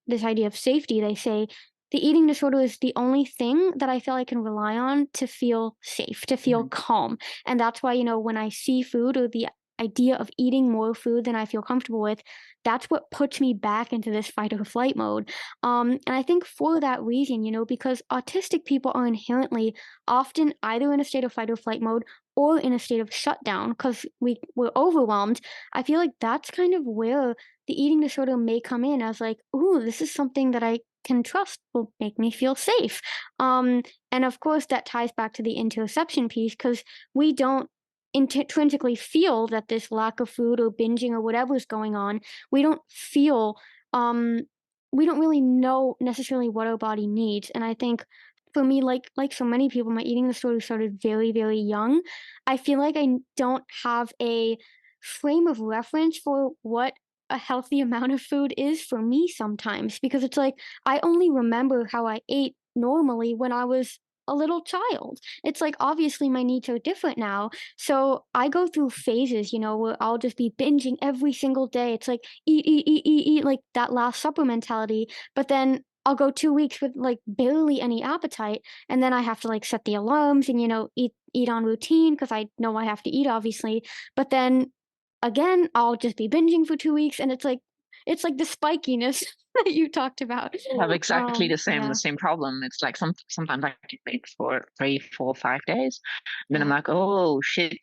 this idea of safety, they say the eating disorder is the only thing that I feel I can rely on to feel safe, to feel Mhm. calm. And that's why, when I see food or the idea of eating more food than I feel comfortable with, that's what puts me back into this fight or flight mode. And I think for that reason, because autistic people are inherently often either in a state of fight or flight mode or in a state of shutdown because we're overwhelmed. I feel like that's kind of where the eating disorder may come in as like, ooh, this is something that I can trust will make me feel safe. And of course, that ties back to the interoception piece because we don't intrinsically feel that this lack of food or binging or whatever is going on. We don't feel, um, we don't really know necessarily what our body needs. And I think for me, like so many people, my eating disorder started very, very young. I feel like I don't have a frame of reference for what a healthy amount of food is for me sometimes because it's like I only remember how I ate normally when I was a little child. It's like obviously my needs are different now. So I go through phases, where I'll just be binging every single day. It's like eat, eat, eat, eat, eat, like that last supper mentality. But then I'll go 2 weeks with like barely any appetite. And then I have to like set the alarms and, eat on routine because I know I have to eat, obviously. But then again, I'll just be binging for 2 weeks. And it's like the spikiness that you talked about. I have exactly the Yeah, same problem. It's like sometimes I can wait for 3, 4, 5 days. Then I'm yeah, like, oh shit.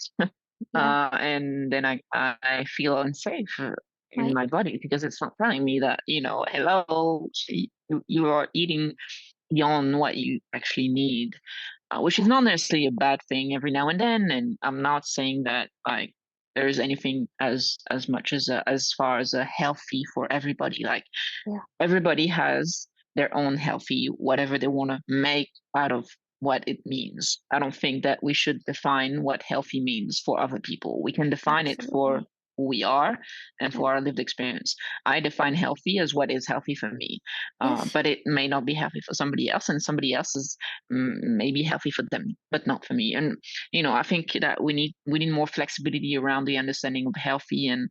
yeah, And then I feel unsafe in right. my body because it's not telling me that, hello, you are eating beyond what you actually need, which is Yeah, not necessarily a bad thing every now and then. And I'm not saying that like there is anything as much as far as a healthy for everybody. Like yeah, everybody has their own healthy, whatever they want to make out of what it means. I don't think that we should define what healthy means for other people. We can define it for absolutely. who we are and Yeah. for our lived experience. I define healthy as what is healthy for me, Yes. but it may not be healthy for somebody else, and somebody else is maybe healthy for them, but not for me. And I think that we need more flexibility around the understanding of healthy. And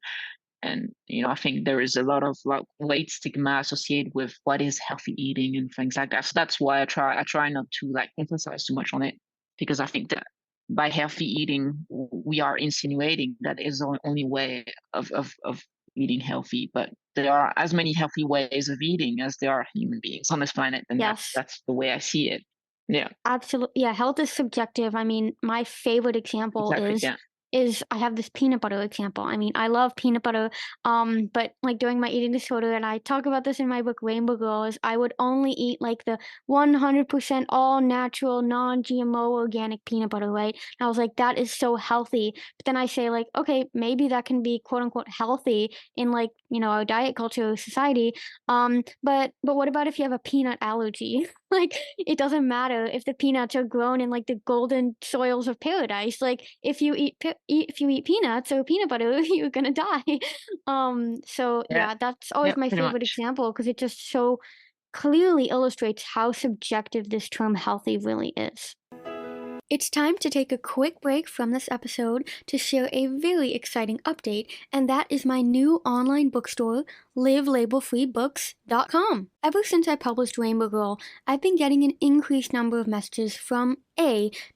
I think there is a lot of like weight stigma associated with what is healthy eating and things like that. So that's why I try not to like emphasize too much on it, because I think that by healthy eating we are insinuating that is the only way of eating healthy. But there are as many healthy ways of eating as there are human beings on this planet, and that's Yes. that's the way I see it. Yeah, Absolutely. Yeah, health is subjective. I mean, my favorite example exactly. is Yeah. is I have this peanut butter example. I mean, I love peanut butter. But like during my eating disorder, and I talk about this in my book Rainbow Girl, is I would only eat like the 100% all natural, non-GMO organic peanut butter, right? And I was like, that is so healthy. But then I say like, okay, maybe that can be quote unquote healthy in like, our diet culture or society. But what about if you have a peanut allergy? Like, it doesn't matter if the peanuts are grown in like the golden soils of paradise. Like, if you eat peanuts or peanut butter, you're gonna die. So Yeah. yeah, that's always Yeah. my Pretty favorite much. example because it just so clearly illustrates how subjective this term healthy really is. It's time to take a quick break from this episode to share a very exciting update, and that is my new online bookstore, livelabelfreebooks.com. Ever since I published Rainbow Girl, I've been getting an increased number of messages from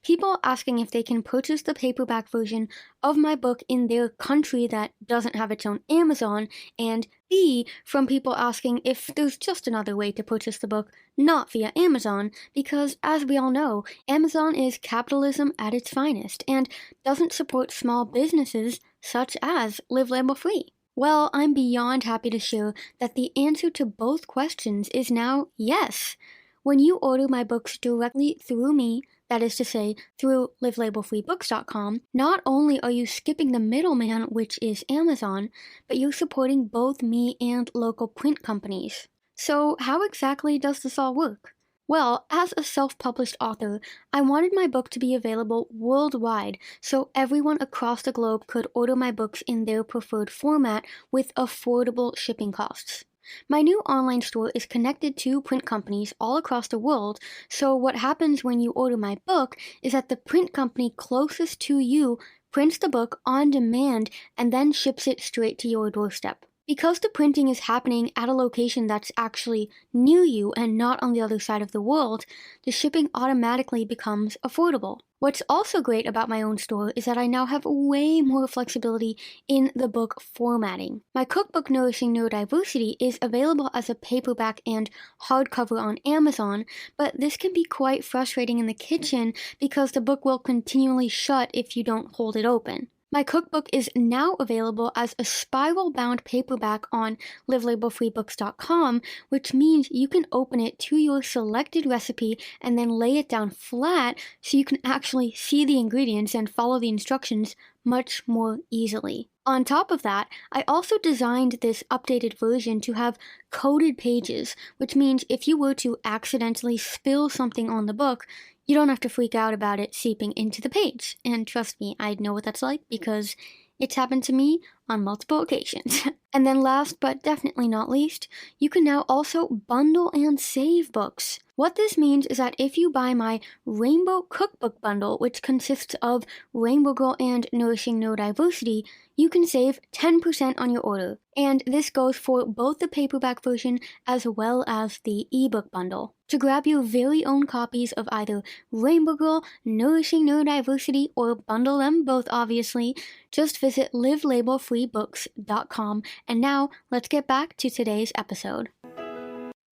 people asking if they can purchase the paperback version of my book in their country that doesn't have its own Amazon, and B, from people asking if there's just another way to purchase the book not via Amazon, because as we all know, Amazon is capitalism at its finest and doesn't support small businesses such as Live Label Free. Well, I'm beyond happy to share that the answer to both questions is now yes. When you order my books directly through me, that is to say, through livelabelfreebooks.com, not only are you skipping the middleman, which is Amazon, but you're supporting both me and local print companies. So, how exactly does this all work? Well, as a self-published author, I wanted my book to be available worldwide so everyone across the globe could order my books in their preferred format with affordable shipping costs. My new online store is connected to print companies all across the world, so what happens when you order my book is that the print company closest to you prints the book on demand and then ships it straight to your doorstep. Because the printing is happening at a location that's actually near you and not on the other side of the world, the shipping automatically becomes affordable. What's also great about my own store is that I now have way more flexibility in the book formatting. My cookbook Nourishing Neurodiversity is available as a paperback and hardcover on Amazon, but this can be quite frustrating in the kitchen because the book will continually shut if you don't hold it open. My cookbook is now available as a spiral-bound paperback on livelabelfreebooks.com, which means you can open it to your selected recipe and then lay it down flat so you can actually see the ingredients and follow the instructions much more easily. On top of that, I also designed this updated version to have coded pages, which means if you were to accidentally spill something on the book, you don't have to freak out about it seeping into the page. And trust me, I know what that's like because it's happened to me on multiple occasions. And then last but definitely not least, you can now also bundle and save books. What this means is that if you buy my Rainbow Cookbook Bundle, which consists of Rainbow Girl and Nourishing Neurodiversity, you can save 10% on your order. And this goes for both the paperback version as well as the ebook bundle. To grab your very own copies of either Rainbow Girl, Nourishing Neurodiversity, or bundle them both obviously, just visit livelabelfreebooks.com. And now, let's get back to today's episode.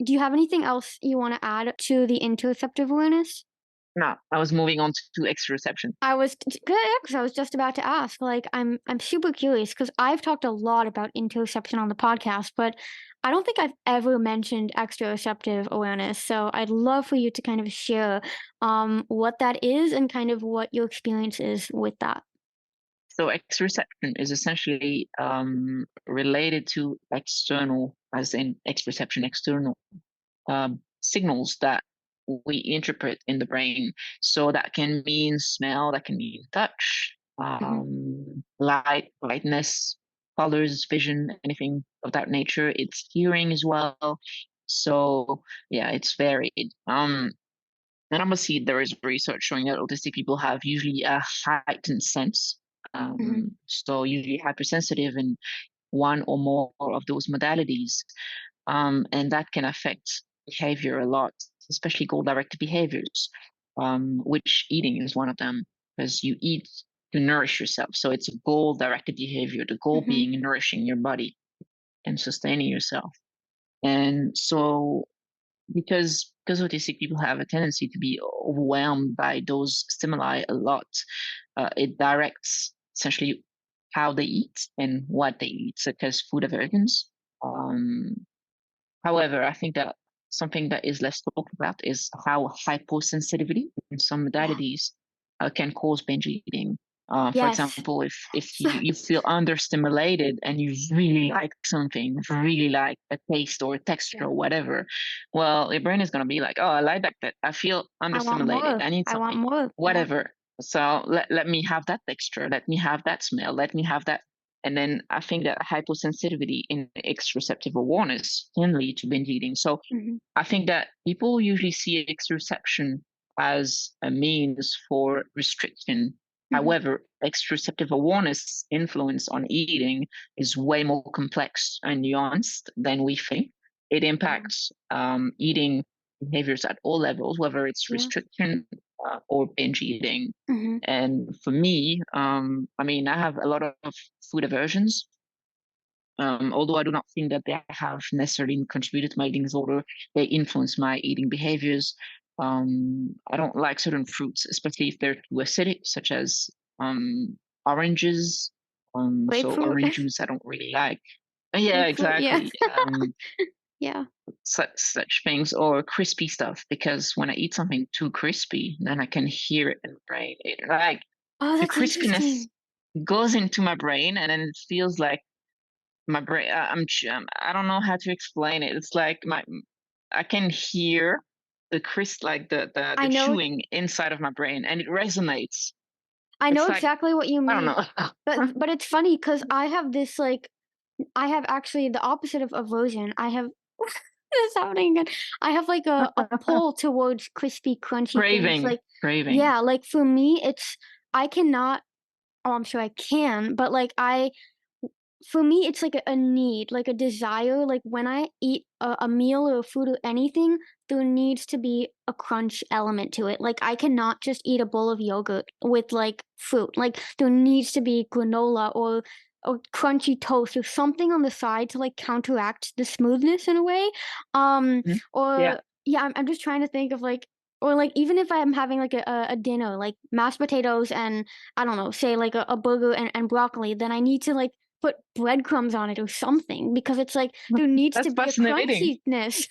Do you have anything else you want to add to the interoceptive awareness? No, I was moving on to exteroception. I was just about to ask. Like, I'm super curious because I've talked a lot about interoception on the podcast, but I don't think I've ever mentioned exteroceptive awareness. So I'd love for you to kind of share what that is and kind of what your experience is with that. So exteroception is essentially related to external, as in exteroception, external signals that we interpret in the brain. So that can mean smell, that can mean touch, light, lightness, colors, vision, anything of that nature. It's hearing as well. So yeah, it's varied. And obviously there is research showing that autistic people have usually a heightened sense. So usually hypersensitive in one or more of those modalities. And that can affect behavior a lot, especially goal-directed behaviors, which eating is one of them, because you eat to nourish yourself. So it's a goal-directed behavior, the goal being nourishing your body and sustaining yourself. And so because autistic people have a tendency to be overwhelmed by those stimuli a lot, it directs essentially how they eat and what they eat, such as food aversions. However, I think that something that is less talked about is how hyposensitivity in some modalities can cause binge eating. For Yes. example, if you feel understimulated and you really like something, really like a taste or a texture or whatever, well, your brain is going to be like, oh, I like that. I feel understimulated. I need I want something, more. whatever. So let me have that texture. Let me have that smell. Let me have that. And then I think that hyposensitivity in exteroceptive awareness can lead to binge eating. So I think that people usually see exteroception as a means for restriction. However, exteroceptive awareness influence on eating is way more complex and nuanced than we think. It impacts eating behaviors at all levels, whether it's restriction or binge eating. And for me, I mean, I have a lot of food aversions. Although I do not think that they have necessarily contributed to my eating disorder, they influence my eating behaviors. I don't like certain fruits, especially if they're too acidic, such as oranges. So Grapefruit. orange juice I don't really like. Yeah, Grapefruit, yeah. exactly. Yeah. Such things, or crispy stuff, because when I eat something too crispy, then I can hear it in the brain. Like Oh, the that's crispiness interesting. goes into my brain, and then it feels like my brain. I don't know how to explain it. It's like I can hear the I know chewing inside of my brain, and it resonates. I know It's like, exactly what you I don't mean. know. But it's funny because I have this like I have actually the opposite of aversion. I have it's happening again. I have like a pull towards crispy, crunchy things. Craving, Like, craving. yeah, like for me, it's I cannot. Oh, I'm sure I can, but like for me, it's like a need, like a desire. Like when I eat a meal or food or anything, there needs to be a crunch element to it. Like I cannot just eat a bowl of yogurt with like fruit. Like there needs to be granola or crunchy toast or something on the side to like counteract the smoothness in a way. Mhm. Yeah. Or yeah, I'm just trying to think of like or like even if I'm having like a dinner, like mashed potatoes and I don't know, say like a burger and broccoli, then I need to like put breadcrumbs on it or something because it's like there needs to That's be a fascinating. crunchiness.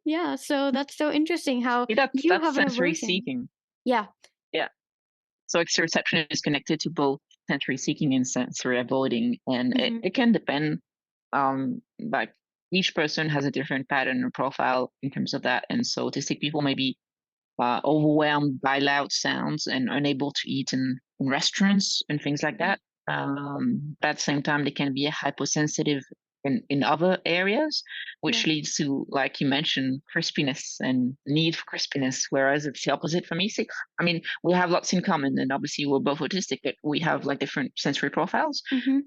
Yeah, so that's so interesting how See, you that's have an sensory aversion. seeking. Yeah. Yeah. So exteroception is connected to both sensory seeking and sensory avoiding, and Mhm. it can depend. Like each person has a different pattern or profile in terms of that, and so autistic people may be overwhelmed by loud sounds and unable to eat in restaurants and things like Mhm. that. But at the same time, they can be hypersensitive in other areas, which Yeah. leads to, like you mentioned, crispiness and need for crispiness, whereas it's the opposite for me. See, I mean, we have lots in common, and obviously we're both autistic, but we have like different sensory profiles, Mhm.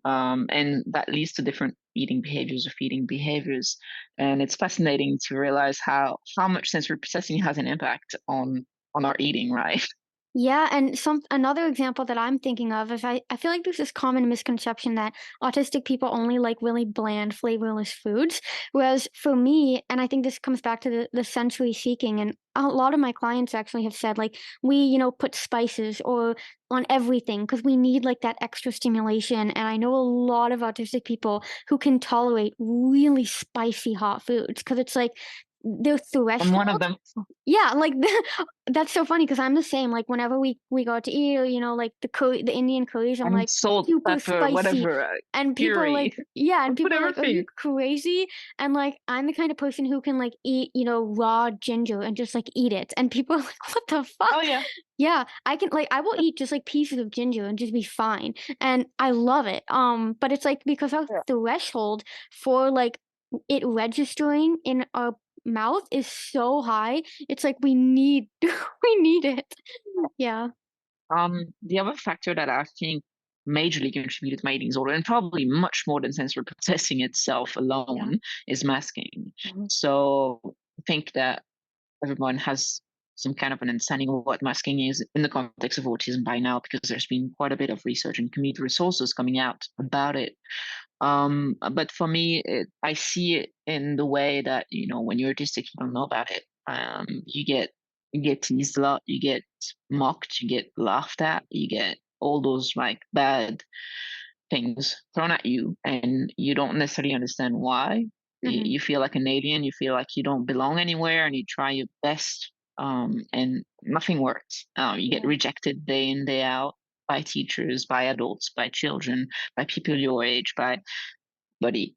and that leads to different eating behaviors or feeding behaviors. And it's fascinating to realize how much sensory processing has an impact on our eating, right? Yeah, and some another example that I'm thinking of is I feel like there's this common misconception that autistic people only like really bland, flavorless foods. Whereas for me, and I think this comes back to the sensory seeking, and a lot of my clients actually have said like we, put spices or on everything because we need like that extra stimulation. And I know a lot of autistic people who can tolerate really spicy hot foods because it's like their I'm one of threshold. them. Yeah, like, that's so funny because 'cause I'm the same, like, whenever we go out to eat or, like, the Indian curries, I'm And like, salt, super pepper, spicy, whatever, and people are like curry. yeah, and I'll put people are like, "Are you everything. crazy?" And, like, I'm the kind of person who can, like, eat, raw ginger and just, like, eat it, and people are like, "What the fuck?" Oh yeah. Yeah, I can like, I will eat just, like, pieces of ginger and just be fine, and I love it, but it's, like, because our Yeah. threshold for, like, it registering in our mouth is so high, it's like we need we need it. Yeah. The other factor that I think majorly contributed to my eating disorder, and probably much more than sensory processing itself Yeah. alone, is masking. Mhm. So I think that everyone has some kind of an understanding of what masking is in the context of autism by now, because there's been quite a bit of research and community resources coming out about it. But for me, I see it in the way that, when you're autistic, you don't know about it. You get teased a lot, you get mocked, you get laughed at, you get all those like bad things thrown at you, and you don't necessarily understand why. Mhm. You feel like an alien, you feel like you don't belong anywhere, and you try your best, and nothing works. You get Yeah. rejected day in, day out by teachers, by adults, by children, by people your age, by buddy.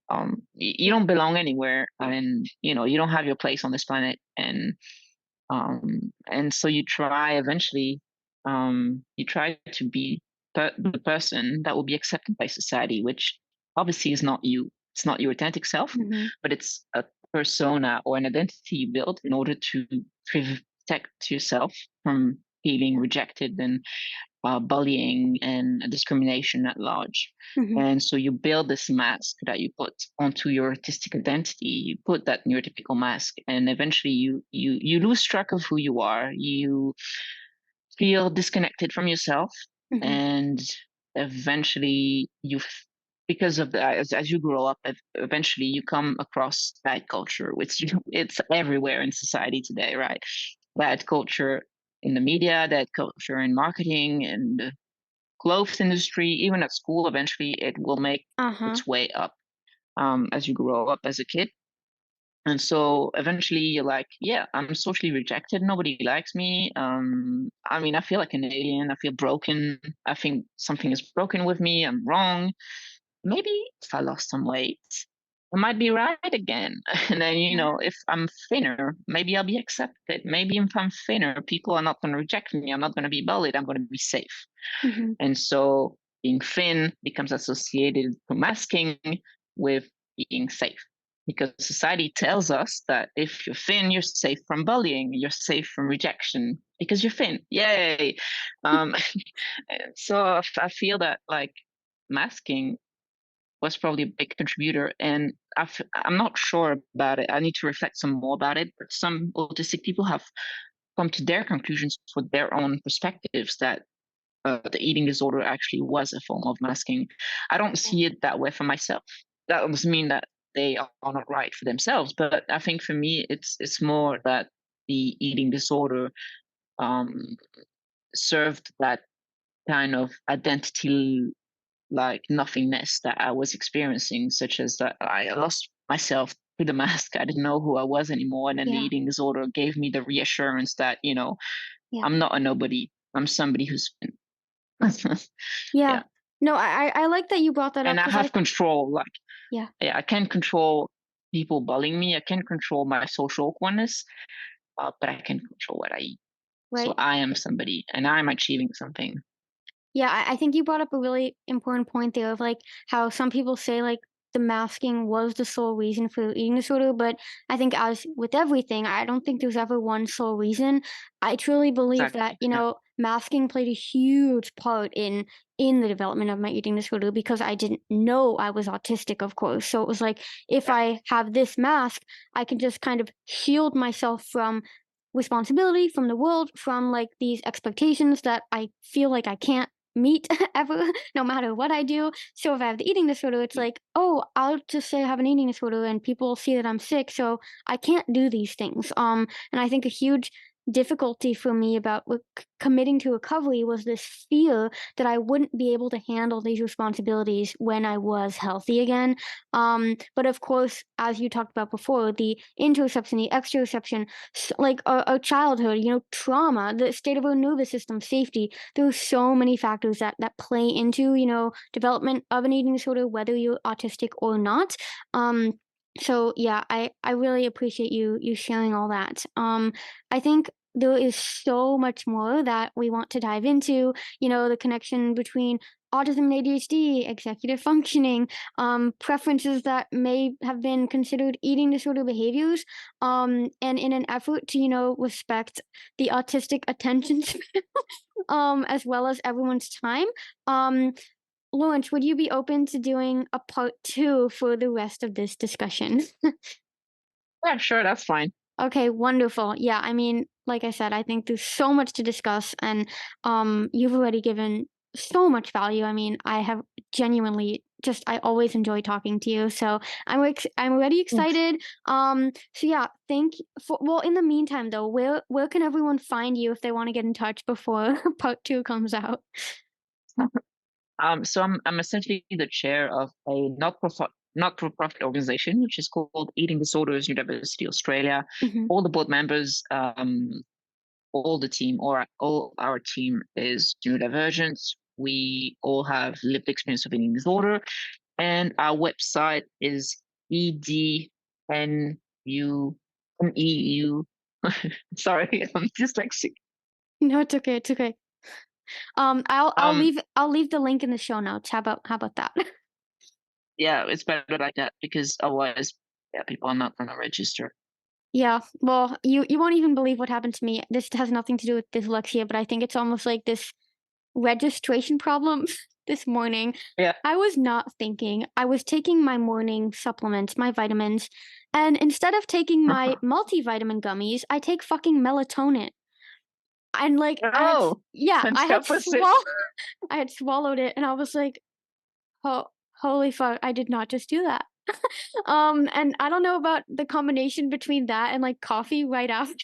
You Yeah. don't belong anywhere, and you don't have your place on this planet, and so you try to be the person that will be accepted by society, which obviously is not you. It's not your authentic self, Mhm. but it's a persona or an identity you build in order to protect yourself from feeling Yeah. rejected and bullying and discrimination at large. Mhm. And so you build this mask that you put onto your artistic identity. You put that neurotypical mask, and eventually you lose track of who you are. You feel disconnected from yourself, Mhm. and eventually because of that, as you grow up, eventually you come across bad culture, which it's everywhere in society today, right? Bad culture in the media, that culture in marketing and the clothes industry, even at school. Eventually, it will make Uh-huh. its way up, as you grow up as a kid. And so eventually you're like, yeah, I'm socially rejected. Nobody likes me. I mean, I feel like an alien. I feel broken. I think something is broken with me. I'm wrong. Maybe if I lost some weight, I might be right again. And then, Yeah. if I'm thinner, maybe I'll be accepted. Maybe if I'm thinner, people are not going to reject me. I'm not going to be bullied. I'm going to be safe. Mhm. And so being thin becomes associated to masking. with being safe. Because society tells us that if you're thin, you're safe from bullying, you're safe from rejection because you're thin. Yay! Um, so I feel that like masking was probably a big contributor, and I'm not sure about it. I need to reflect some more about it. But some autistic people have come to their conclusions with their own perspectives that the eating disorder actually was a form of masking. I don't see it that way for myself. That doesn't mean that they are not right for themselves, but I think for me, it's more that the eating disorder um, served that kind of identity like nothingness that I was experiencing, such as that I lost myself through the mask. I didn't know who I was anymore, and then the Yeah. eating disorder gave me the reassurance that Yeah. I'm not a nobody. I'm somebody who's Yeah. yeah. No, I like that you brought that up And I because have control. Like, yeah. yeah, I can control people bullying me. I can control my social awkwardness, but I can control what I eat. So Right. I am somebody, and I'm achieving something. Yeah, I think you brought up a really important point there of like how some people say like the masking was the sole reason for eating disorder, but I think as with everything, I don't think there's ever one sole reason. I truly believe that, Exactly. Yeah. masking played a huge part in the development of my eating disorder because I didn't know I was autistic, of course. So it was like if Yeah. I have this mask, I can just kind of shield myself from responsibility from the world, from like these expectations that I feel like I can't meat ever, no matter what I do. So if I have the eating disorder, it's like, oh, I'll just say I have an eating disorder and people see that I'm sick, so I can't do these things. And I think a huge difficulty for me about committing to recovery was this fear that I wouldn't be able to handle these responsibilities when I was healthy again. But of course, as you talked about before, the interoception, the exteroception, like our childhood, trauma, the state of our nervous system, safety, there's so many factors that play into development of an eating disorder, whether you're autistic or not. So yeah, I really appreciate you sharing all that. I think there is so much more that we want to dive into. The connection between autism and ADHD, executive functioning, preferences that may have been considered eating disorder behaviors, and in an effort to respect the autistic attention span, as well as everyone's time. Um, Laurence, would you be open to doing a part two for the rest of this discussion? Yeah, sure, that's fine. Okay, wonderful. Yeah, I mean, like I said, I think there's so much to discuss, and you've already given so much value. I mean, I have genuinely just I always enjoy talking to you, so I'm already Thanks. excited. So yeah, thank for well. In the meantime, though, where can everyone find you if they want to get in touch before part two comes out? So I'm essentially the chair of a not-for-profit organization, which is called Eating Disorders Neurodiversity Australia. Hmm. All the board members, all the team, or all our team is neurodivergent. We all have lived experience of eating disorder, and our website is EDNU. EU. Sorry, I'm dyslexic. No, it's okay. It's okay. Um, I'll leave the link in the show notes. How about that? yeah, it's better like that because otherwise, yeah, people are not gonna register. Yeah, well, you won't even believe what happened to me. This has nothing to do with dyslexia, but I think it's almost like this registration problem this morning. Yeah. I was not thinking. I was taking my morning supplements, my vitamins, and instead of taking my multivitamin gummies, I take fucking melatonin. And like Oh, yeah, that's the opposite. I had swallowed it, and I was like, oh, holy fuck, I did not just do that. And I don't know about the combination between that and like coffee right after,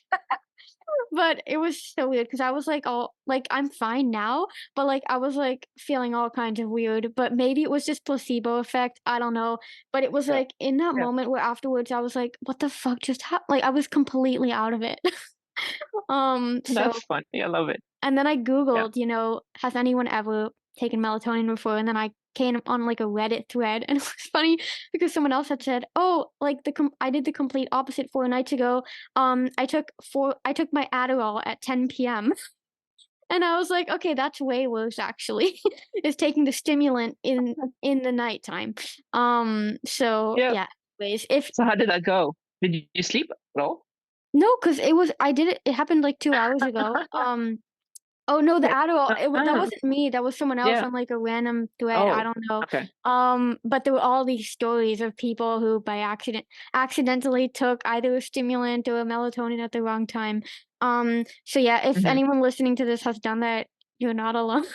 but it was so weird because I was like, oh, like I'm fine now, but like I was like feeling all kinds of weird, but maybe it was just placebo effect. I don't know. But it was Yeah, like in that yeah, moment where afterwards I was like, what the fuck just happened? Like I was completely out of it. So that's funny. I love it. and then I Yeah. Googled, has anyone ever taken melatonin before? And then I came on like a Reddit thread, and it was funny because someone else had said, "Oh, like I did the complete opposite 4 nights ago. I took my Adderall at 10 p.m." And I was like, okay, that's way worse actually. Is taking the stimulant in the nighttime. So Yeah. yeah, anyways, if So how did that go? Did you sleep at all? no, because I did it happened like 2 hours ago. Oh no, the Adderall. That Uh-uh. wasn't me. That was someone else Yeah. on like a random thread. I Oh, don't know. okay. But there were all these stories of people who by accidentally took either a stimulant or a melatonin at the wrong time. So yeah, if Mhm. anyone listening to this has done that, you're not alone.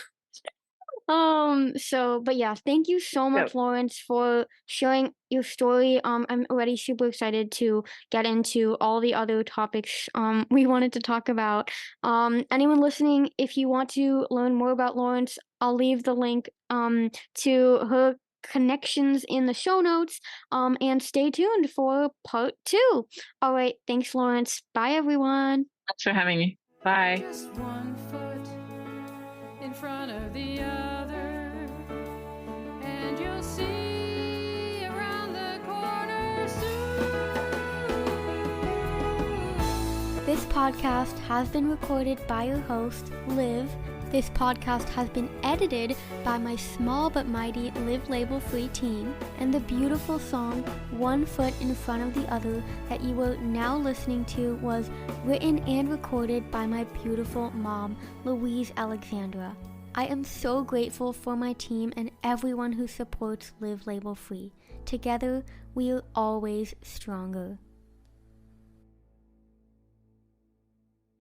But yeah, thank you so Yeah. much, Laurence, for sharing your story. I'm already super excited to get into all the other topics we wanted to talk about. Anyone listening, if you want to learn more about Laurence, I'll leave the link to her connections in the show notes. And stay tuned for part 2. All right, thanks, Laurence. Bye, everyone. Thanks for having me. Bye. Just one foot in front of the other, and you'll see around the corner soon. This podcast has been recorded by your host, Liv. This podcast has been edited by my small but mighty Live Label Free team, and the beautiful song One Foot in Front of the Other that you are now listening to was written and recorded by my beautiful mom, Louise Alexandra. I am so grateful for my team and everyone who supports Live Label Free. Together, we are always stronger.